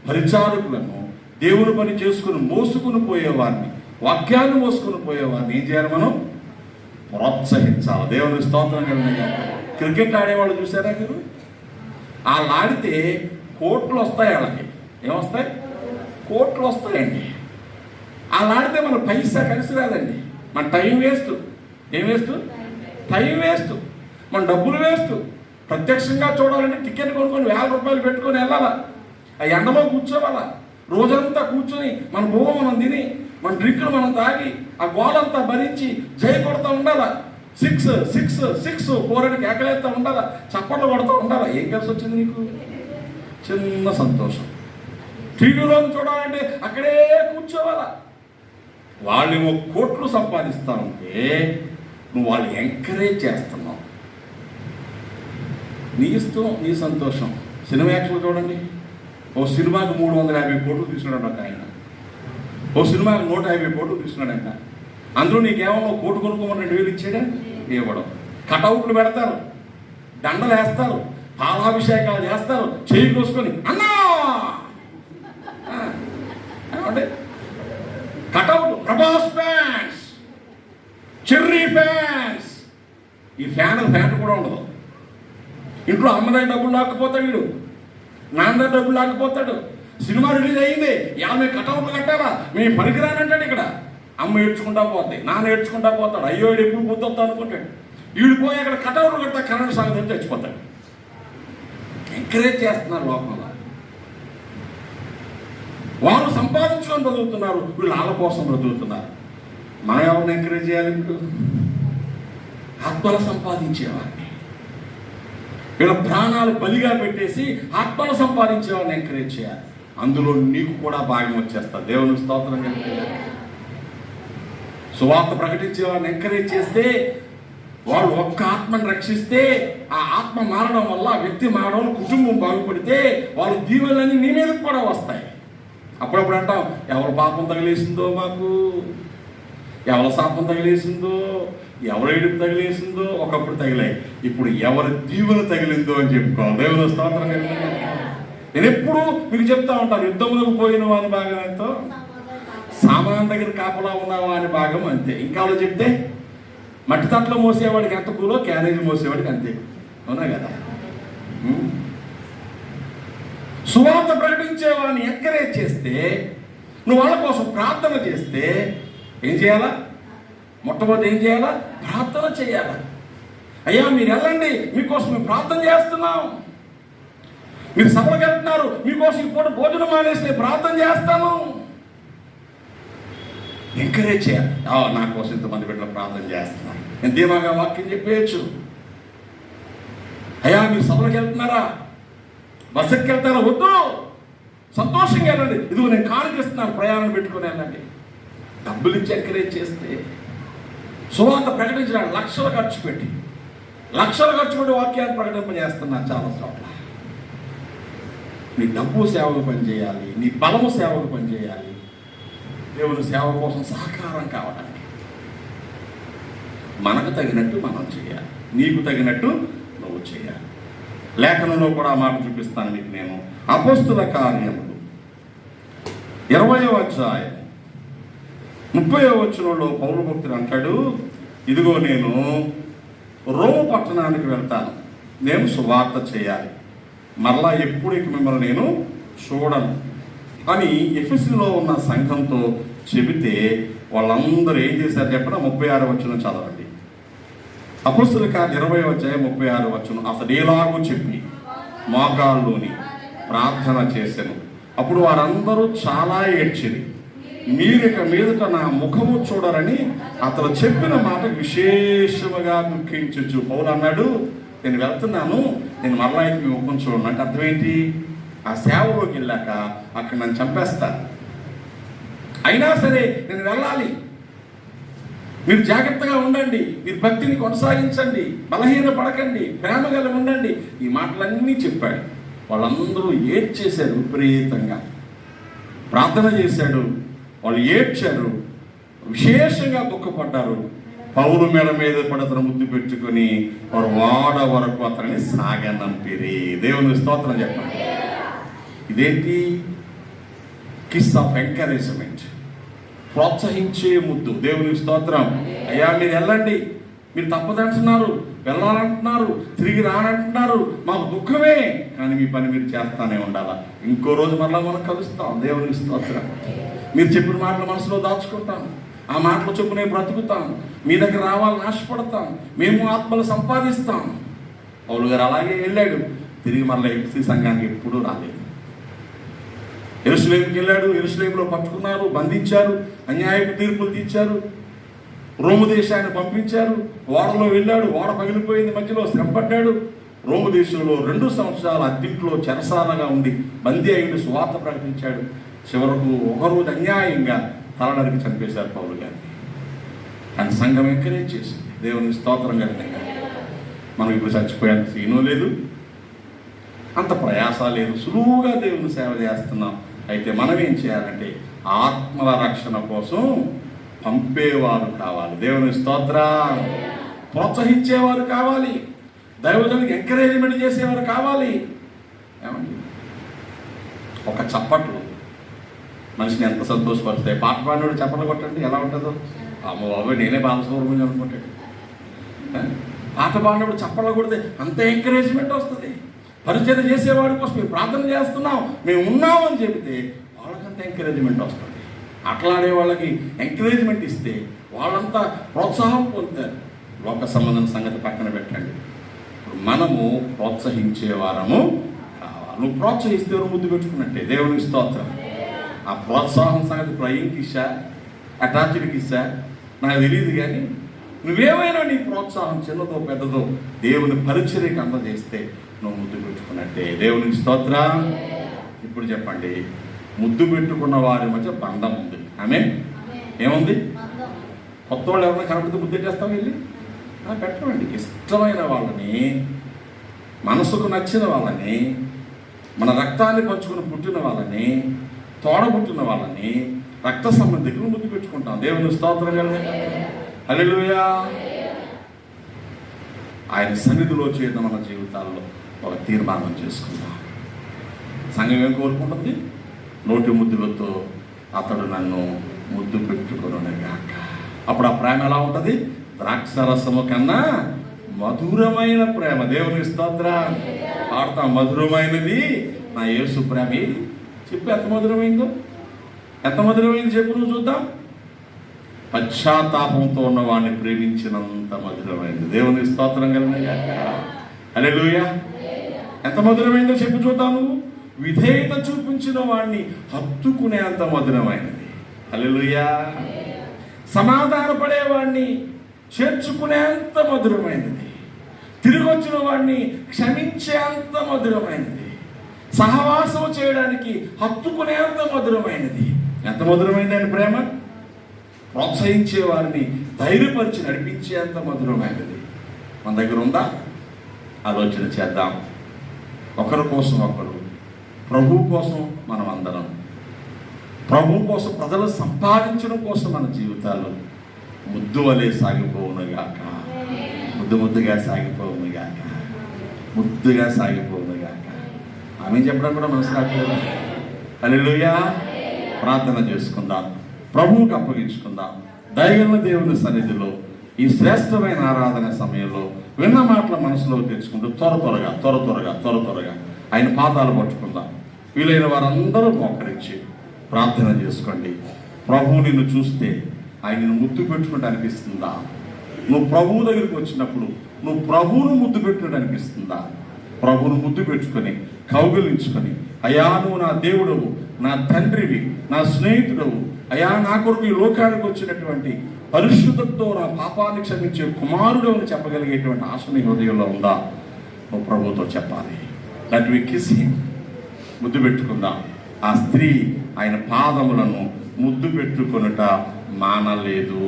పరిచారకులను, దేవుని పని చేసుకుని మోసుకుని పోయేవారిని, వాక్యాన్ని మోసుకుని పోయేవారిని ఏం చేయాలి? మనం ప్రోత్సహించాలి. దేవుని స్తోత్రం కలిగిన. క్రికెట్ ఆడేవాళ్ళు చూసారా మీరు? వాళ్ళు ఆడితే కోట్లు వస్తాయి, వాళ్ళకి ఏమొస్తాయి? కోట్లు వస్తాయండి. వాళ్ళు ఆడితే మన పైసా కలిసి రాదండి, మన టైం వేస్ట్. ఏం వేస్ట్? టైం వేస్ట్, మన డబ్బులు వేస్ట్. ప్రత్యక్షంగా చూడాలంటే టికెట్ కొనుక్కొని 1000 రూపాయలు పెట్టుకొని వెళ్ళాలా, ఆ ఎండలో కూర్చోవాలా, రోజంతా కూర్చొని మన భూమ మనం తిని, మన డ్రింకులు మనం తాగి, ఆ గోలంతా భరించి జై కొడుతూ ఉండాలా, 6 6 6 4 అని కేకలేస్తూ ఉండాలా, చప్పట్లు కొడుతూ ఉండాలా. ఏం కలిసి వచ్చింది నీకు? చిన్న సంతోషం. టీవీలో చూడాలంటే అక్కడే కూర్చోవాలా. వాళ్ళేమో కోట్లు సంపాదిస్తూ ఉంటే నువ్వు వాళ్ళు ఎంకరేజ్ చేస్తున్నావు. నీ ఇష్టం, నీ సంతోషం. సినిమా యాక్టర్లు చూడండి, ఓ సినిమాకి 350 కోట్లు తీసుకున్నాడు ఒక ఆయన, ఓ సినిమాకి 150 కోట్లు తీసుకున్నాడంట. అందులో నీకేమన్నా కోటు కొనుక్కోమని 2000 ఇచ్చాడా? ఇవ్వడం. కటౌట్లు పెడతారు, దండలు వేస్తారు, పాలాభిషేకాలు చేస్తారు, చేయి కోసుకొని అన్నా ఏమంటే cutout. Prabhas fans, cherry fans. ఈ ఫ్యాన్ కూడా ఉండదు. ఇంట్లో అమ్మదారి డబ్బులు లాక్కుపోతాడు వీడు, నాన్నదారి డబ్బులు లాక్కుపోతాడు. సినిమా రిలీజ్ అయ్యింది, 50 కటౌట్లు కట్టారా, మేము పనికిరానంటాడు. ఇక్కడ అమ్మ ఏడ్చుకుంటా పోతాయి, నాన్న ఏడ్చుకుంటా పోతాడు, అయ్యో వీడు ఎప్పుడు పోతా అనుకుంటాడు. వీడు పోయి అక్కడ కటౌట్లు కట్టా కరెంట్ సాగుతుంది, చచ్చిపోతాడు. ఎంకరేజ్ చేస్తున్నారు లోకంలో. వాళ్ళు సంపాదించుకొని బ్రతుకుతున్నారు, వీళ్ళు వాళ్ళ కోసం బ్రతుకుతున్నారు. మనం ఎవరిని ఎంకరేజ్ చేయాలి? మీకు ఆత్మలు సంపాదించేవారిని, వీళ్ళ ప్రాణాలు బలిగా పెట్టేసి ఆత్మలు సంపాదించే వాళ్ళని ఎంకరేజ్ చేయాలి. అందులో నీకు కూడా భాగం వచ్చేస్తుంది. దేవుని స్తోత్రం కలిగిన. సువార్త ప్రకటించే వాళ్ళని ఎంకరేజ్ చేస్తే వాళ్ళు ఒక్క ఆత్మను రక్షిస్తే ఆ ఆత్మ మారడం వల్ల ఆ వ్యక్తి మారడం వల్ల కుటుంబం బాగుపడితే వాళ్ళ దీవెనలన్నీ నీ మీదకి కూడా వస్తాయి. అప్పుడప్పుడు అంటాం, ఎవరి పాపం తగిలేసిందో మాకు, ఎవరి శాపం తగిలేసిందో, ఎవరి ఏడుపు తగిలేసిందో. ఒకప్పుడు తగిలాయి, ఇప్పుడు ఎవరి దీవెన తగిలిందో అని చెప్పుకోవాలి. దేవుని స్తోత్రం. నేను ఎప్పుడు మీకు చెప్తా ఉంటాను, యుద్ధములకు పోయిన వాని భాగం ఎంతో, సామాన్ దగ్గర కాపలా ఉన్నావా అని భాగం అంతే. ఇంకా వాళ్ళు చెప్తే మట్టి తట్లో మోసేవాడికి ఎంత కూలో క్యారేజీ మోసేవాడికి అంతే. అవునా కదా? సువార్త ప్రకటించేవాడిని ఎంకరేజ్ చేస్తే, నువ్వు వాళ్ళ కోసం ప్రార్థన చేస్తే ఏం చేయాలా? మొట్టమొదటి ఏం చేయాలా? ప్రార్థన చేయాలా. అయ్యా మీరు వెళ్ళండి, మీకోసం మేము ప్రార్థన చేస్తున్నాం. మీరు సభలకు వెళ్తున్నారు, మీకోసం ఈ పూట భోజనం మానేసి నేను ప్రార్థన చేస్తాను. ఎంకరేజ్ చేయాలి. నా కోసం ఇంతమంది బిడ్డలు ప్రార్థన చేస్తున్నారు, నేను ధీమాగా వాక్యం చెప్పేయచ్చు. అయ్యా మీరు సభలకు వెళ్తున్నారా, బస్సుకి వెళ్తారా? వద్దు, సంతోషంగా వెళ్ళండి. ఇదిగో నేను కానుకిస్తున్నాను, ప్రయాణం పెట్టుకుని వెళ్ళండి. డబ్బులు ఇచ్చి ఎంకరేజ్ చేస్తే, సువార్త ప్రకటించడానికి లక్షలు ఖర్చు పెట్టి వాక్యాన్ని ప్రకటింపజేస్తున్నాను చాలా చోట్ల. నీ డబ్బు సేవకు పనిచేయాలి, నీ బలము సేవకు పనిచేయాలి. దేవుని సేవ కోసం సహకారం కావడానికి మనకు తగినట్టు మనం చేయాలి, నీకు తగినట్టు నువ్వు చేయాలి. లేఖనంలో కూడా మాట చూపిస్తాను మీకు నేను. అపోస్తుల కార్యములు 20వ అధ్యాయం 30వ వచనంలో పౌలు భక్తుడు అంటాడు, ఇదిగో నేను రోము పట్టణానికి వెళ్తాను, నేను సువార్త చేయాలి, మరలా ఎప్పుడు ఇక మిమ్మల్ని నేను చూడను అని ఎఫెసులో ఉన్న సంఘంతో చెబితే వాళ్ళందరూ ఏం చేశారు చెప్పిన 36వ వచనం చదవండి. అపోస్తుల కార్యం 20వ అధ్యాయం 36వ వచనం. అసలు ఎలాగో చెప్పి మోకాల్లోని ప్రార్థన చేశాను. అప్పుడు వారందరూ చాలా ఏడ్చిరి. మీరిక మీదట నా ముఖము చూడరని అతను చెప్పిన మాట విశేషముగా దుఃఖించు. పౌలు అన్నాడు, నేను వెళ్తున్నాను, నేను మరలా మీ ముఖం చూడను. అంటే అర్థం ఏంటి? ఆ సేవలోకి వెళ్ళాక అక్కడ నన్ను చంపేస్తారు, అయినా సరే నేను వెళ్ళాలి. మీరు జాగ్రత్తగా ఉండండి, మీరు భక్తిని కొనసాగించండి, బలహీన పడకండి, ప్రేమ కలిగి ఉండండి. ఈ మాటలన్నీ చెప్పాడు. వాళ్ళందరూ ఏడ్చేశారు, విపరీతంగా ప్రార్థన చేశాడు. వాళ్ళు ఏడ్చారు, విశేషంగా దుఃఖపడ్డారు. పౌలు మెడ మీద పడతను ముద్దు పెట్టుకొని వారు వాడ వరకు అతన్ని సాగనంపిరి. దేవుని స్తోత్రం చెప్పండి. ఇదేంటి? కిస్ ఆఫ్ ఎంకరేజ్మెంట్, ప్రోత్సహించే ముద్దు. దేవుని స్తోత్రం. అయ్యా మీరు వెళ్ళండి, మీరు తప్పదంటున్నారు, వెళ్ళాలంటున్నారు, తిరిగి రానంటున్నారు, మాకు దుఃఖమే, కానీ మీ పని మీరు చేస్తానే ఉండాలా. ఇంకో రోజు మరలా మనం కలుస్తాం. దేవుని స్తోత్రం. మీరు చెప్పిన మాటలు మనసులో దాచుకుంటాం, ఆ మాటలు చొప్పునే బ్రతుకుతాం, మీ దగ్గర రావాలని ఆశపడతాం, మేము ఆత్మలు సంపాదిస్తాం. పౌలు గారు అలాగే వెళ్ళాడు, తిరిగి మరలా ఎఫెసీ సంఘానికి ఎప్పుడూ రాలేదు. యెరూషలేముకి వెళ్ళాడు, యెరూషలేములో పట్టుకున్నారు, బంధించారు, అన్యాయపు తీర్పులు తీర్చారు, రోము దేశాన్ని పంపించారు. ఓడలో వెళ్ళాడు, ఓడ పగిలిపోయింది, మధ్యలో శ్రమపడ్డాడు. రోము దేశంలో 2 సంవత్సరాల అద్దెంట్లో చెరసాలగా ఉండి బందీ అయ్యి సువార్త ప్రకటించాడు. చివరకు ఒకరోజు అన్యాయంగా తలనరికి చంపేశారు పౌలు గారిని. కానీ సంఘం ఎంకరేజ్ చేసింది. దేవుని స్తోత్రం కలిగింది. మనం ఇప్పుడు చచ్చిపోయేంత సీను లేదు, అంత ప్రయాస లేదు, సులువుగా దేవుని సేవ చేస్తున్నాం. అయితే మనం ఏం చేయాలంటే ఆత్మల రక్షణ కోసం పంపేవారు కావాలి. దేవుని స్తోత్రం. ప్రోత్సహించేవారు కావాలి, దైవజనులకు ఎంకరేజ్మెంట్ చేసేవారు కావాలి. ఏమండి, ఒక చప్పట్లు మనిషిని ఎంత సంతోషపరుస్తాయి. పాట పాడినోడు చప్పట్లు కొట్టండి, ఎలా ఉంటుందో. అమ్మ బాబు నేనే బాలసుబ్రహ్మణ్యం అనుకుంటాడు. పాట పాడినప్పుడు చప్పట్లు కొడితే అంత ఎంకరేజ్మెంట్ వస్తుంది. పరిచయం చేసేవాడి కోసం మేము ప్రార్థన చేస్తున్నాం, మేము ఉన్నాం అని చెబితే వాళ్ళకంత ఎంకరేజ్మెంట్ వస్తుంది. అట్లాడే వాళ్ళకి ఎంకరేజ్మెంట్ ఇస్తే వాళ్ళంతా ప్రోత్సాహం పొందుతారు. లోక సంబంధం సంగతి పక్కన పెట్టండి. ఇప్పుడు మనము ప్రోత్సహించే వారము కావాలి. నువ్వు ప్రోత్సహిస్తే ఎవరు ముద్దు పెట్టుకున్నట్టే. దేవుని స్తోత్రం. ఆ ప్రోత్సాహం సంగతి ఫ్లయింగ్కి ఇచ్చా, అటాచ్డ్కి ఇచ్చా, నాకు తెలియదు. కానీ నువ్వేమైనా నీ ప్రోత్సాహం చిన్నదో పెద్దదో దేవుని పరిచర్యకి అందజేస్తే నువ్వు ముద్దు పెట్టుకున్నట్టే. దేవునికి స్తోత్రం. ఇప్పుడు చెప్పండి, ముద్దు పెట్టుకున్న వారి మధ్య బంధం ఉంది. ఆమె ఏముంది? కొత్త వాళ్ళు ఎవరైనా కనబడితే ముద్దు పెట్టేస్తాం వెళ్ళి. పెట్టమండి. ఇష్టమైన వాళ్ళని, మనసుకు నచ్చిన వాళ్ళని, మన రక్తాన్ని పంచుకుని పుట్టిన వాళ్ళని, తోడబుట్టిన వాళ్ళని, రక్త సంబంధికులు ముద్దు పెట్టుకుంటాం. దేవుని స్తోత్రం కలుగును. హల్లెలూయా. ఆయన సన్నిధిలో చేద్దాం. మన జీవితాల్లో ఒక తీర్మానం చేసుకుందాం. సంఘం ఏం కోరుకుంటుంది? నోటి ముద్దులతో అతడు నన్ను ముద్దు పెట్టుకొనుగాక. అప్పుడు ఆ ప్రేమ ఎలా ఉంటుంది? ద్రాక్షరసము కన్నా మధురమైన ప్రేమ. దేవుని స్తోత్రం. పాడతాం, మధురమైనది నా యేసు ప్రేమ. చెప్పు, ఎంత మధురమైందో, ఎంత మధురమైంది చెప్పు, నువ్వు చూద్దాం. పశ్చాత్తాపంతో ఉన్న వాడిని ప్రేమించినంత మధురమైంది. దేవుని స్తోత్రం కలుగునుగాక. హల్లెలూయా. ఎంత మధురమైందో చెప్పు చూద్దాం. నువ్వు విధేయత చూపించిన వాడిని హత్తుకునేంత మధురమైనది. హల్లెలూయా. సమాధానపడేవాడిని చేర్చుకునేంత మధురమైనది. తిరిగి వచ్చిన వాడిని క్షమించేంత మధురమైనది. సహవాసం చేయడానికి హత్తుకునేంత మధురమైనది. ఎంత మధురమైంది ఆయన ప్రేమ! ప్రోత్సహించే వారిని ధైర్యపరిచి నడిపించేంత మధురమైనది. మన దగ్గర ఉందా? ఆలోచన చేద్దాం. ఒకరి కోసం ఒకరు, ప్రభు కోసం మనం అందరం, ప్రభు కోసం, ప్రజలు సంపాదించడం కోసం మన జీవితాలు ముద్దు వలె సాగిపోవునుగాక. ముద్దుగా సాగిపోవునుగాక. ముద్దుగా సాగిపోవునుగాక. ఆమె చెప్పడం కూడా మనసు రాట్లేదా? హల్లెలూయా. ప్రార్థన చేసుకుందాం, ప్రభువుకి అప్పగించుకుందాం. దైవమైన దేవుని సన్నిధిలో ఈ శ్రేష్టమైన ఆరాధన సమయంలో విన్న మాటల మనసులో తెచ్చుకుంటూ త్వరగా ఆయన పాదాలు పట్టుకుందాం. వీలైన వారందరూ మోకరించి ప్రార్థన చేసుకోండి. ప్రభువు నిన్ను చూస్తే ఆయనను ముద్దు పెట్టుకుంటూ అనిపిస్తుందా? నువ్వు ప్రభువు దగ్గరికి వచ్చినప్పుడు నువ్వు ప్రభువును ముద్దు పెట్టుకుంటూ అనిపిస్తుందా? ప్రభువును ముద్దు పెట్టుకొని కౌగిలించుకొని, అయ్యా నువ్వు నా దేవుడవు, నా తండ్రివి, నా స్నేహితుడవు, అయ్యా నా కొరకు ఈ లోకానికి వచ్చినటువంటి పరిశుద్ధతతో నా పాపాన్ని క్షమించే కుమారుడు అని చెప్పగలిగేటువంటి ఆశ నీ హృదయంలో ఉందా? నువ్వు ప్రభువుతో చెప్పాలి. That we kiss him. ముద్దు పెట్టుకుందాం. ఆ స్త్రీ ఆయన పాదములను ముద్దు పెట్టుకొనుట మానలేదు.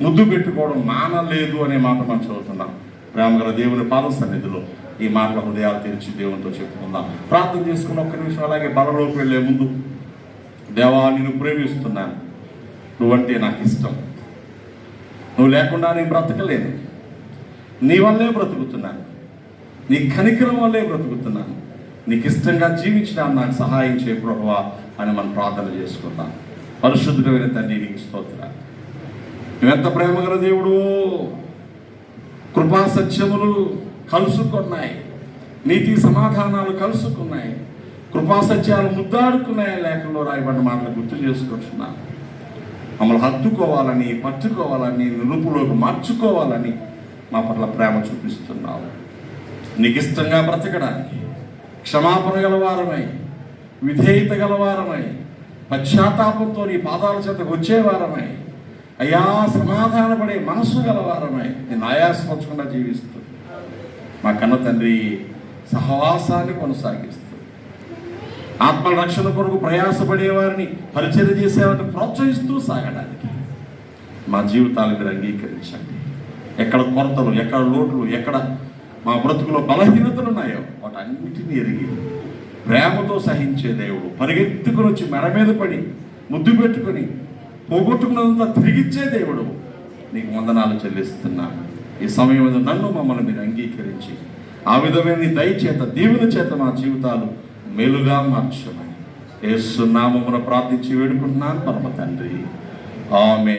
ముద్దు పెట్టుకోవడం మానలేదు అనే మాట మనం చదువుతున్నాం. ప్రేమగల దేవుని పాద సన్నిధిలో ఈ మాటల హృదయాలు తెరిచి దేవునితో చెప్పుకుందాం. ప్రార్థన చేసుకున్న ఒక్క నిమిషం. అలాగే బలలోకి వెళ్ళే ముందు, దేవా నిన్ను ప్రేమిస్తున్నాను, నువ్వంటే నాకు ఇష్టం, నువ్వు లేకుండా నేను బ్రతకలేను, నీ వల్లే బ్రతుకుతున్నాను, నీ కనికరం వల్లే బ్రతుకుతున్నాను, నీకు ఇష్టంగా జీవించడానికి నాకు సహాయం చేయ ప్రభువా అని మనం ప్రార్థన చేసుకుందాం. పరిశుద్ధమైన తండ్రి నీకు స్తోత్రాలు. నువ్వెంత ప్రేమగల దేవుడు. కృపా సత్యములు కలుసుకున్నాయి, నీతి సమాధానాలు కలుసుకున్నాయి, కృపా సత్యాలు ముద్దాడుకున్నాయి. లేఖలో రాయబడిన మాటలు గుర్తు చేసుకుంటున్నాను. మమ్మల్ని హత్తుకోవాలని, పట్టుకోవాలని, నిలుపులోకి మార్చుకోవాలని మా పట్ల ప్రేమ చూపిస్తున్నావు. నీకు ఇష్టంగా బ్రతకడానికి క్షమాపణ గలవారమై, విధేయత గలవారమై, పశ్చాత్తాపంతో నీ పాదాల చేతకు వచ్చేవారమై, అయ్యా సమాధానపడే మనస్సు గలవారమై నేను ఆయాసపరచకుండా జీవిస్తూ మా కన్న తండ్రి సహవాసాన్ని కొనసాగిస్తూ, ఆత్మల రక్షణ కొరకు ప్రయాసపడేవారిని, పరిచర్య చేసేవారిని ప్రోత్సహిస్తూ సాగడానికి మా జీవితాలు మీరు అంగీకరించండి. ఎక్కడ కొరతలు, ఎక్కడ లోట్లు, ఎక్కడ మా బ్రతుకులో బలహీనతలు ఉన్నాయో వాటన్నిటిని ఎరిగి ప్రేమతో సహించే దేవుడు, పరిగెత్తుకుని వచ్చి మెడ మీద పడి ముద్దు పెట్టుకొని పోగొట్టుకున్నదంతా తిరిగిచ్చే దేవుడు, నీకు వందనాలు చెల్లిస్తున్నాను. ఈ సమయంలో నన్ను మమ్మల్ని మీరు అంగీకరించి ఆ విధమైన దయచేత, దీవెన చేత మా జీవితాలు మేలుగా మార్చమని యేసు నామమున ప్రార్థించి వేడుకుంటున్నాను పరమ తండ్రి. ఆమేన్.